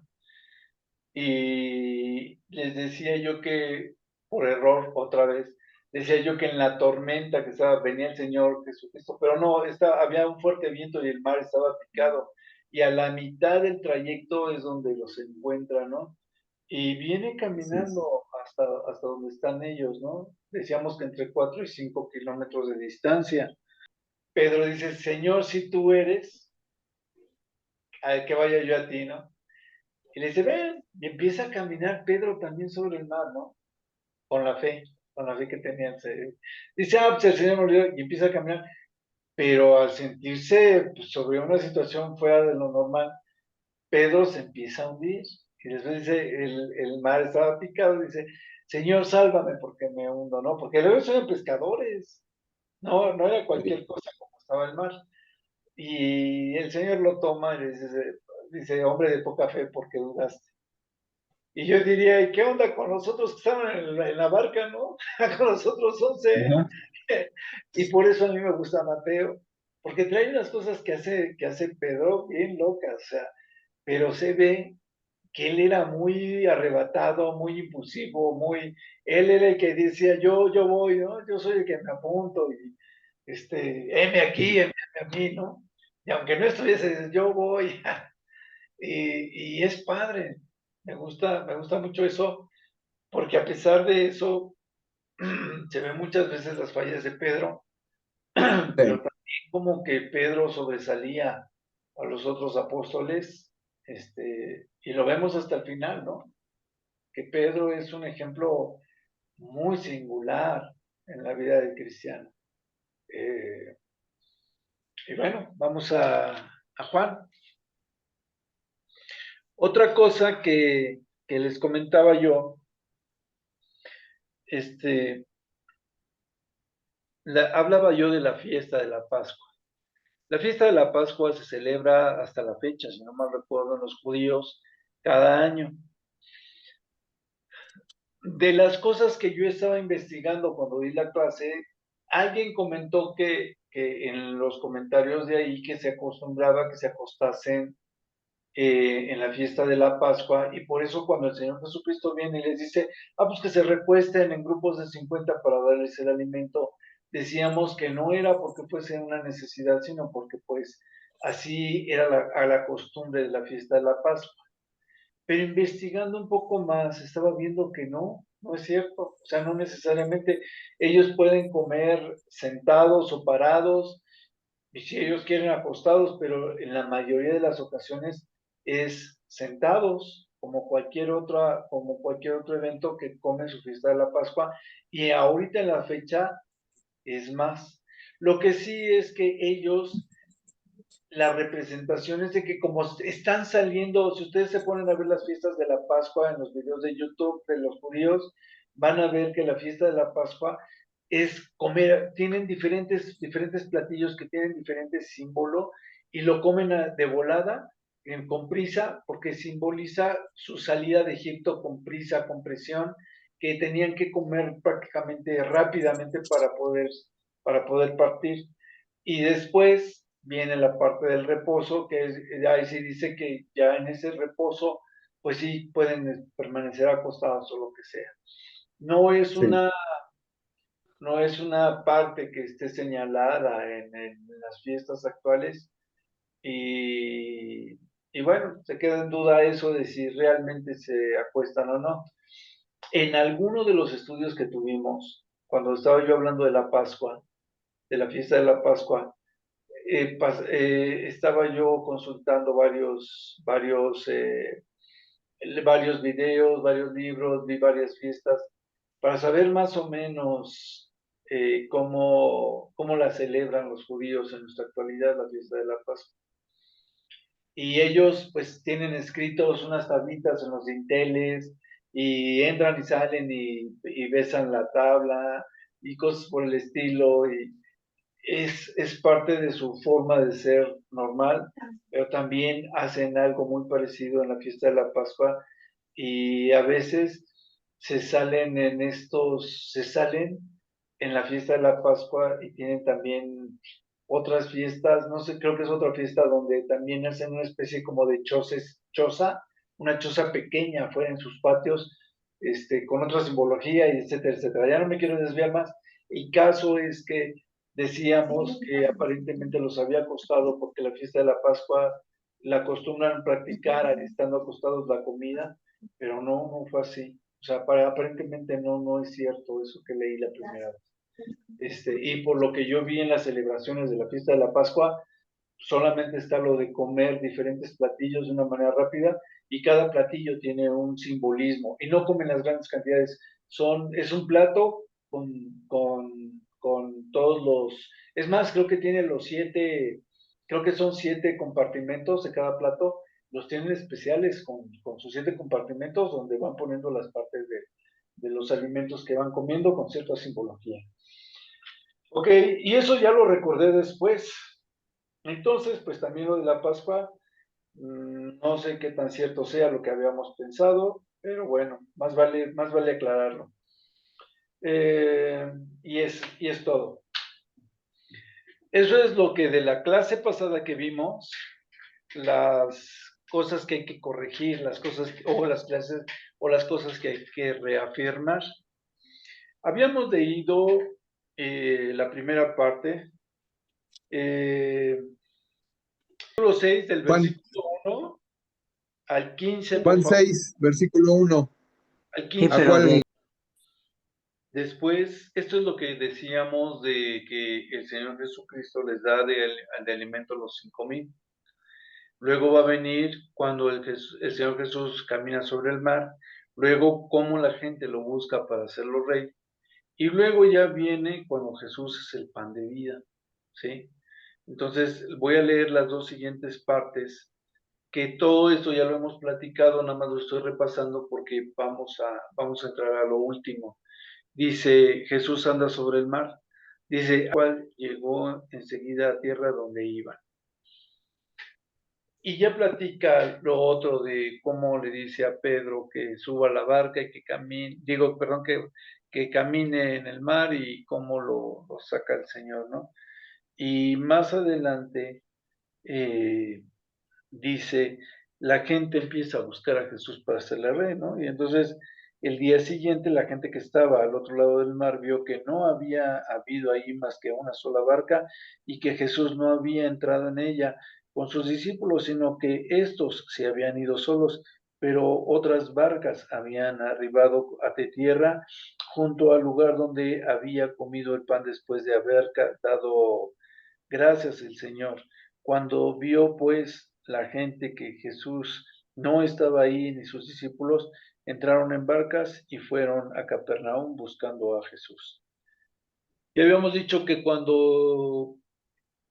Speaker 1: Y les decía yo que, por error, otra vez, decía yo que en la tormenta que venía el Señor Jesucristo, pero no, había un fuerte viento y el mar estaba picado, y a la mitad del trayecto es donde los encuentra, ¿no? Y viene
Speaker 3: Sí.
Speaker 1: caminando hasta donde están ellos, ¿no? Decíamos que entre 4 y 5 kilómetros de distancia. Pedro dice, Señor, si tú eres, a que vaya yo a ti, ¿no? Y le dice, ven, y empieza a caminar Pedro también sobre el mar, ¿no? Con la fe que tenían. Dice, pues el Señor murió y empieza a caminar, pero al sentirse pues, sobre una situación fuera de lo normal, Pedro se empieza a hundir. Y después dice, el mar estaba picado, dice, Señor, sálvame porque me hundo, ¿no? Porque luego eran pescadores, no era cualquier cosa como estaba el mar. Y el Señor lo toma y le dice, hombre de poca fe, ¿por qué dudaste? Y yo diría, ¿y qué onda con los otros que estaban en la barca, no? Con los otros 11.
Speaker 3: Ajá.
Speaker 1: Y por eso a mí me gusta Mateo, porque trae unas cosas que hace Pedro bien locas, o sea, pero se ve que él era muy arrebatado, muy impulsivo, él era el que decía, yo voy, ¿no? Yo soy el que me apunto y, heme aquí, heme a mí, ¿no? Y aunque no estuviese, yo voy. Y es padre, me gusta mucho eso, porque a pesar de eso, se ven muchas veces las fallas de Pedro, pero
Speaker 3: Sí.
Speaker 1: también como que Pedro sobresalía a los otros apóstoles, y lo vemos hasta el final, ¿no? Que Pedro es un ejemplo muy singular en la vida del cristiano. Eh, y bueno, vamos a Juan. Otra cosa que les comentaba yo, hablaba yo de la fiesta de la Pascua. La fiesta de la Pascua se celebra hasta la fecha, si no mal recuerdo, en los judíos cada año. De las cosas que yo estaba investigando cuando di la clase, alguien comentó que en los comentarios de ahí que se acostumbraba que se acostasen en la fiesta de la Pascua, y por eso cuando el Señor Jesucristo viene y les dice, pues que se recuesten en grupos de 50 para darles el alimento, decíamos que no era porque fuese una necesidad, sino porque pues así era a la costumbre de la fiesta de la Pascua. Pero investigando un poco más, estaba viendo que no es cierto. O sea, no necesariamente ellos pueden comer sentados o parados, y si ellos quieren acostados, pero en la mayoría de las ocasiones es sentados, como cualquier otro evento que come su fiesta de la Pascua, y ahorita en la fecha es más. Lo que sí es que ellos, la representación es de que como están saliendo, si ustedes se ponen a ver las fiestas de la Pascua en los videos de YouTube de los judíos, van a ver que la fiesta de la Pascua es comer, tienen diferentes platillos que tienen diferentes símbolos y lo comen de volada, con prisa, porque simboliza su salida de Egipto con prisa, con presión, que tenían que comer prácticamente rápidamente para poder partir. Y después viene la parte del reposo, que ahí sí dice que ya en ese reposo, pues sí pueden permanecer acostados o lo que sea. No es
Speaker 3: Sí.
Speaker 1: no es una parte que esté señalada en las fiestas actuales y bueno, se queda en duda eso de si realmente se acuestan o no. En alguno de los estudios que tuvimos, cuando estaba yo hablando de la Pascua, de la fiesta de la Pascua, estaba yo consultando varios videos, varios libros, vi varias fiestas, para saber más o menos cómo la celebran los judíos en nuestra actualidad, la fiesta de la Pascua. Y ellos pues tienen escritos unas tablitas en los dinteles y entran y salen y besan la tabla y cosas por el estilo y es parte de su forma de ser normal, pero también hacen algo muy parecido en la fiesta de la Pascua y a veces se salen en la fiesta de la Pascua y tienen también otras fiestas, no sé, creo que es otra fiesta donde también hacen una especie como de una choza pequeña afuera en sus patios, con otra simbología y etcétera, etcétera. Ya no me quiero desviar más. El caso es que decíamos que aparentemente los había costado porque la fiesta de la Pascua la acostumbran practicar estando acostados la comida, pero no fue así. O sea, aparentemente no es cierto eso que leí la primera vez. Y por lo que yo vi en las celebraciones de la fiesta de la Pascua, solamente está lo de comer diferentes platillos de una manera rápida y cada platillo tiene un simbolismo y no comen las grandes cantidades. Es un plato con todos es más, creo que tiene creo que son 7 compartimentos de cada plato, los tienen especiales con sus 7 compartimentos donde van poniendo las partes de los alimentos que van comiendo con cierta simbología. Ok, y eso ya lo recordé después. Entonces, pues también lo de la Pascua, no sé qué tan cierto sea lo que habíamos pensado, pero bueno, más vale aclararlo. Y es todo. Eso es lo que de la clase pasada que vimos, las cosas que hay que corregir, las cosas, o las clases, o las cosas que hay que reafirmar. Habíamos leído la primera parte, capítulo 6 del
Speaker 3: Juan,
Speaker 1: versículo 1 al 15, por
Speaker 3: Juan
Speaker 1: favor.
Speaker 3: 6, versículo 1.
Speaker 1: Al
Speaker 2: Sí,
Speaker 1: 15.
Speaker 3: ¿A
Speaker 2: pero
Speaker 3: cuál?
Speaker 1: Después, esto es lo que decíamos de que el Señor Jesucristo les da de alimento a los 5,000. Luego va a venir cuando el Señor Jesús camina sobre el mar. Luego, cómo la gente lo busca para hacerlo rey. Y luego ya viene cuando Jesús es el pan de vida. ¿Sí? Entonces, voy a leer las dos siguientes partes, que todo esto ya lo hemos platicado, nada más lo estoy repasando porque vamos a entrar a lo último. Dice, Jesús anda sobre el mar. Dice, cual llegó enseguida a tierra donde iban. Y ya platica lo otro de cómo le dice a Pedro que suba a la barca y que camine, que camine en el mar y cómo lo saca el Señor, ¿no? Y más adelante dice, la gente empieza a buscar a Jesús para hacerle rey, ¿no? Y entonces el día siguiente la gente que estaba al otro lado del mar vio que no había habido ahí más que una sola barca y que Jesús no había entrado en ella con sus discípulos, sino que estos se habían ido solos, pero otras barcas habían arribado a tierra junto al lugar donde había comido el pan después de haber dado gracias el Señor. Cuando vio pues la gente que Jesús no estaba ahí ni sus discípulos, entraron en barcas y fueron a Capernaum buscando a Jesús. Ya habíamos dicho que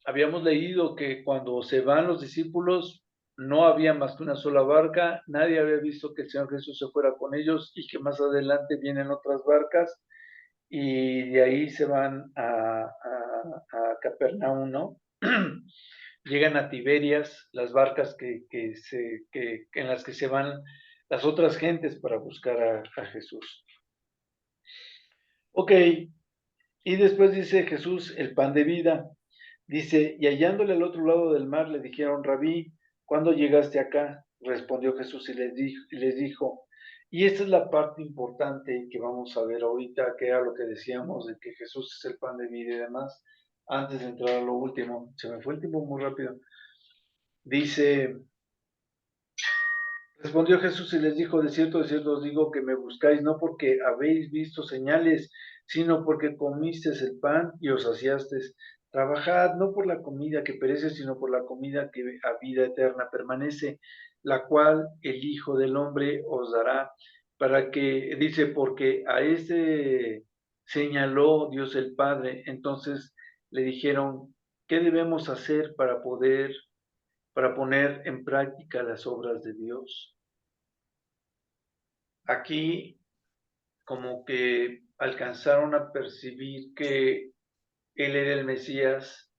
Speaker 1: habíamos leído que cuando se van los discípulos no había más que una sola barca, nadie había visto que el Señor Jesús se fuera con ellos y que más adelante vienen otras barcas y de ahí se van a Capernaum, ¿no? Llegan a Tiberias, las barcas en las que se van las otras gentes para buscar a Jesús. Ok, y después dice Jesús, el pan de vida. Dice, y hallándole al otro lado del mar, le dijeron, Rabí, ¿cuándo llegaste acá? Respondió Jesús y les dijo, y esta es la parte importante que vamos a ver ahorita, que era lo que decíamos, de que Jesús es el pan de vida y demás, antes de entrar a lo último. Se me fue el tiempo muy rápido. Dice, respondió Jesús y les dijo, de cierto os digo que me buscáis, no porque habéis visto señales, sino porque comisteis el pan y os saciasteis. Trabajad no por la comida que perece, sino por la comida que a vida eterna permanece, la cual el Hijo del Hombre os dará, para que, dice, porque a este señaló Dios el Padre. Entonces le dijeron, ¿qué debemos hacer para poner en práctica las obras de Dios? Aquí como que alcanzaron a percibir que él era el Mesías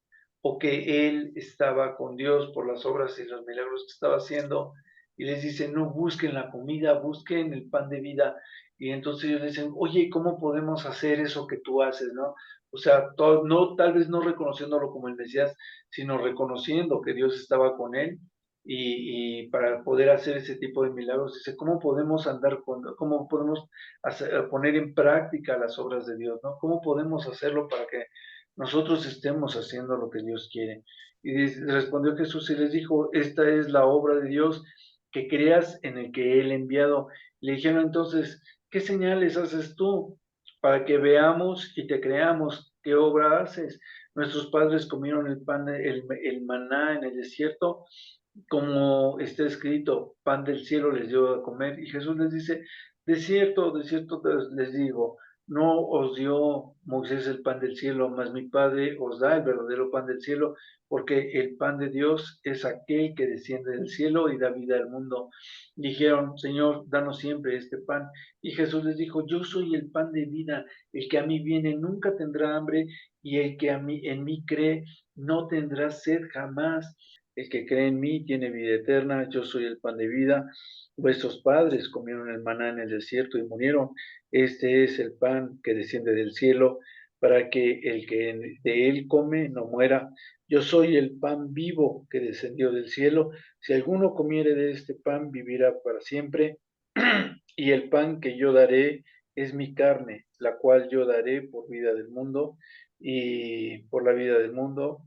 Speaker 1: o que él estaba con Dios por las obras y los milagros que estaba haciendo, y les dice, no busquen la comida, busquen el pan de vida. Y entonces ellos dicen, oye, ¿cómo podemos hacer eso que tú haces, no? O sea, no, tal vez no reconociéndolo como el Mesías, sino reconociendo que Dios estaba con él, y para poder hacer ese tipo de milagros, dice, ¿cómo podemos cómo podemos poner en práctica las obras de Dios, ¿no? ¿Cómo podemos hacerlo para que nosotros estemos haciendo lo que Dios quiere? Y respondió Jesús y les dijo, esta es la obra de Dios, que creas en el que Él ha enviado. Le dijeron entonces, ¿qué señales haces tú para que veamos y te creamos? ¿Qué obra haces? Nuestros padres comieron el maná en el desierto, como está escrito, pan del cielo les dio a comer. Y Jesús les dice, de cierto les digo, no os dio Moisés el pan del cielo, mas mi Padre os da el verdadero pan del cielo, porque el pan de Dios es aquel que desciende del cielo y da vida al mundo. Dijeron, Señor, danos siempre este pan. Y Jesús les dijo, yo soy el pan de vida, el que a mí viene nunca tendrá hambre, y el que en mí cree no tendrá sed jamás. El que cree en mí tiene vida eterna, yo soy el pan de vida. Vuestros padres comieron el maná en el desierto y murieron. Este es el pan que desciende del cielo, para que el que de él come no muera. Yo soy el pan vivo que descendió del cielo. Si alguno comiere de este pan, vivirá para siempre. Y el pan que yo daré es mi carne, la cual yo daré por vida del mundo y por la vida del mundo.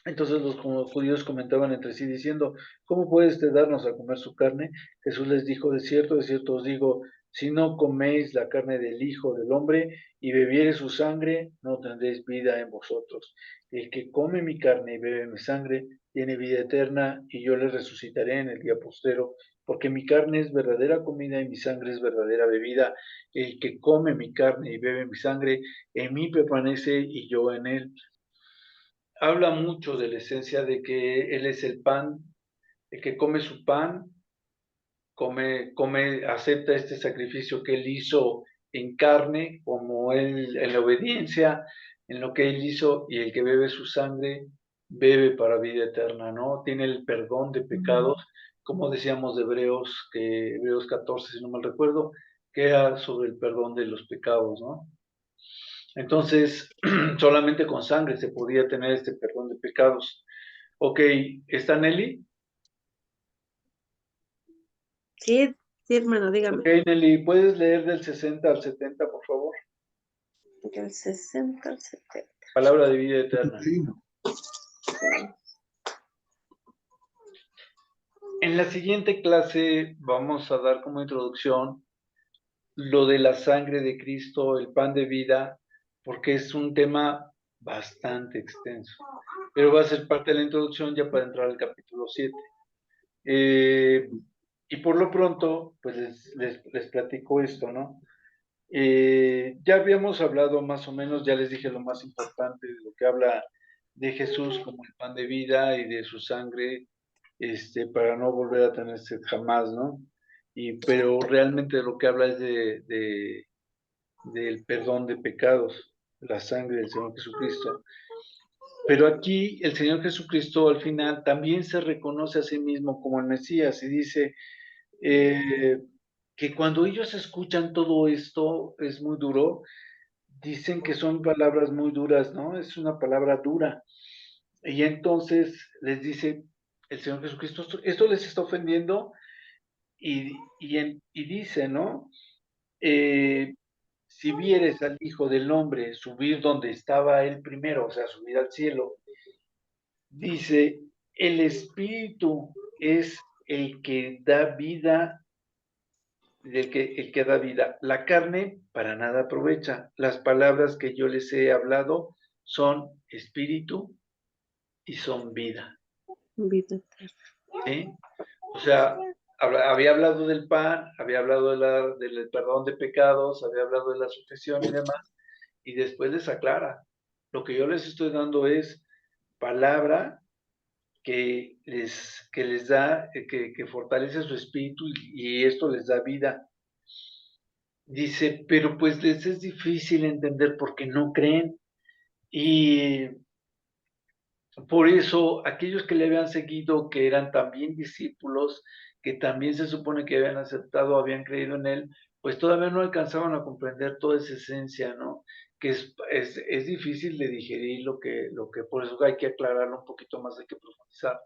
Speaker 1: Entonces los judíos comentaban entre sí diciendo, ¿cómo puede usted darnos a comer su carne? Jesús les dijo, de cierto os digo, si no coméis la carne del Hijo del Hombre y bebiere su sangre, no tendréis vida en vosotros. El que come mi carne y bebe mi sangre, tiene vida eterna, y yo le resucitaré en el día postero, porque mi carne es verdadera comida y mi sangre es verdadera bebida. El que come mi carne y bebe mi sangre, en mí permanece y yo en él. Habla mucho de la esencia de que Él es el pan, el que come su pan, acepta este sacrificio que Él hizo en carne, como Él, en la obediencia, en lo que Él hizo, y el que bebe su sangre, bebe para vida eterna, ¿no? Tiene el perdón de pecados, como decíamos de Hebreos 14, si no mal recuerdo, que era sobre el perdón de los pecados, ¿no? Entonces, solamente con sangre se podía tener este perdón de pecados. Ok, ¿está Nelly?
Speaker 2: Sí, sí, hermano, dígame.
Speaker 1: Ok, Nelly, ¿puedes leer del 60 al 70, por favor?
Speaker 2: Del 60 al 70.
Speaker 1: Palabra de vida eterna.
Speaker 3: Sí.
Speaker 1: En la siguiente clase vamos a dar como introducción lo de la sangre de Cristo, el pan de vida, porque es un tema bastante extenso. Pero va a ser parte de la introducción ya para entrar al capítulo 7. Y por lo pronto, pues les platico esto, ¿no? Ya habíamos hablado más o menos, ya les dije lo más importante de lo que habla de Jesús como el pan de vida y de su sangre, para no volver a tener sed jamás, ¿no? Pero realmente lo que habla es del perdón de pecados, la sangre del Señor Jesucristo. Pero aquí el Señor Jesucristo al final también se reconoce a sí mismo como el Mesías y dice que cuando ellos escuchan todo esto es muy duro, dicen que son palabras muy duras, ¿no? Es una palabra dura. Y entonces les dice el Señor Jesucristo, esto les está ofendiendo, y dice, ¿no? Si vieres al Hijo del Hombre subir donde estaba él primero, o sea, subir al cielo, dice, el Espíritu es el que da vida, el que da vida. La carne para nada aprovecha. Las palabras que yo les he hablado son espíritu y son vida.
Speaker 2: Vida
Speaker 1: ¿Sí? O sea, había hablado del pan, había hablado del perdón de pecados, había hablado de la sucesión y demás, y después les aclara. Lo que yo les estoy dando es palabra que les da, que fortalece su espíritu, y esto les da vida. Dice, pero pues les es difícil entender porque no creen. Y por eso aquellos que le habían seguido, que eran también discípulos, que también se supone que habían aceptado, habían creído en él, pues todavía no alcanzaban a comprender toda esa esencia, ¿no? Que es difícil de digerir por eso hay que aclararlo un poquito más, hay que profundizar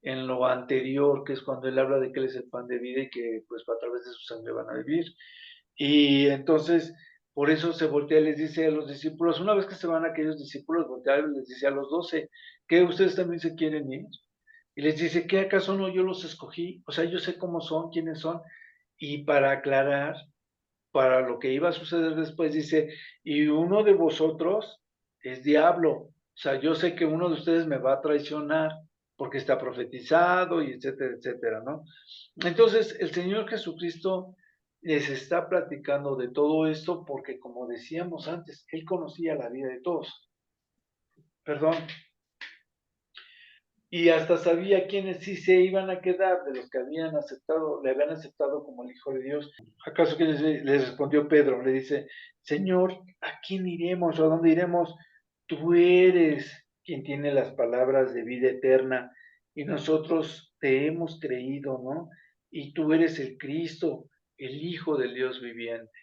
Speaker 1: en lo anterior, que es cuando él habla de que él es el pan de vida y que pues a través de su sangre van a vivir. Y entonces, por eso se voltea y les dice a los discípulos, una vez que se van aquellos discípulos, voltea y les dice a los 12, ¿qué ustedes también se quieren ir? Y les dice, ¿qué acaso no yo los escogí? O sea, yo sé cómo son, quiénes son. Y para aclarar, para lo que iba a suceder después, dice, y uno de vosotros es diablo. O sea, yo sé que uno de ustedes me va a traicionar porque está profetizado y etcétera, etcétera, ¿no? Entonces, el Señor Jesucristo les está platicando de todo esto porque, como decíamos antes, Él conocía la vida de todos. Perdón. Y hasta sabía quiénes sí se iban a quedar de los que habían aceptado, le habían aceptado como el Hijo de Dios. ¿Acaso que les respondió Pedro? Le dice, Señor, ¿a quién iremos o a dónde iremos? Tú eres quien tiene las palabras de vida eterna y nosotros te hemos creído, ¿no? Y tú eres el Cristo, el Hijo del Dios viviente.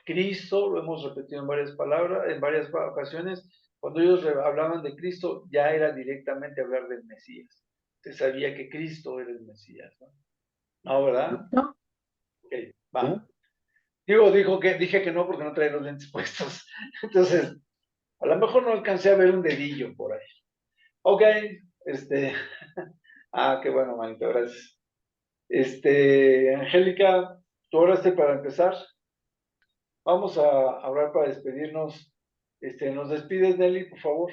Speaker 1: Cristo, lo hemos repetido en varias palabras, en varias ocasiones, cuando ellos hablaban de Cristo, ya era directamente hablar del Mesías. Se sabía que Cristo era el Mesías, ¿no? ¿No, verdad?
Speaker 3: ¿No?
Speaker 1: Ok, va. Dije que no porque no traía los lentes puestos. Entonces, a lo mejor no alcancé a ver un dedillo por ahí. Ok, qué bueno, manito, gracias. Angélica, ¿tú oraste para empezar? Vamos a hablar para despedirnos. Nos despides, Nelly, por favor.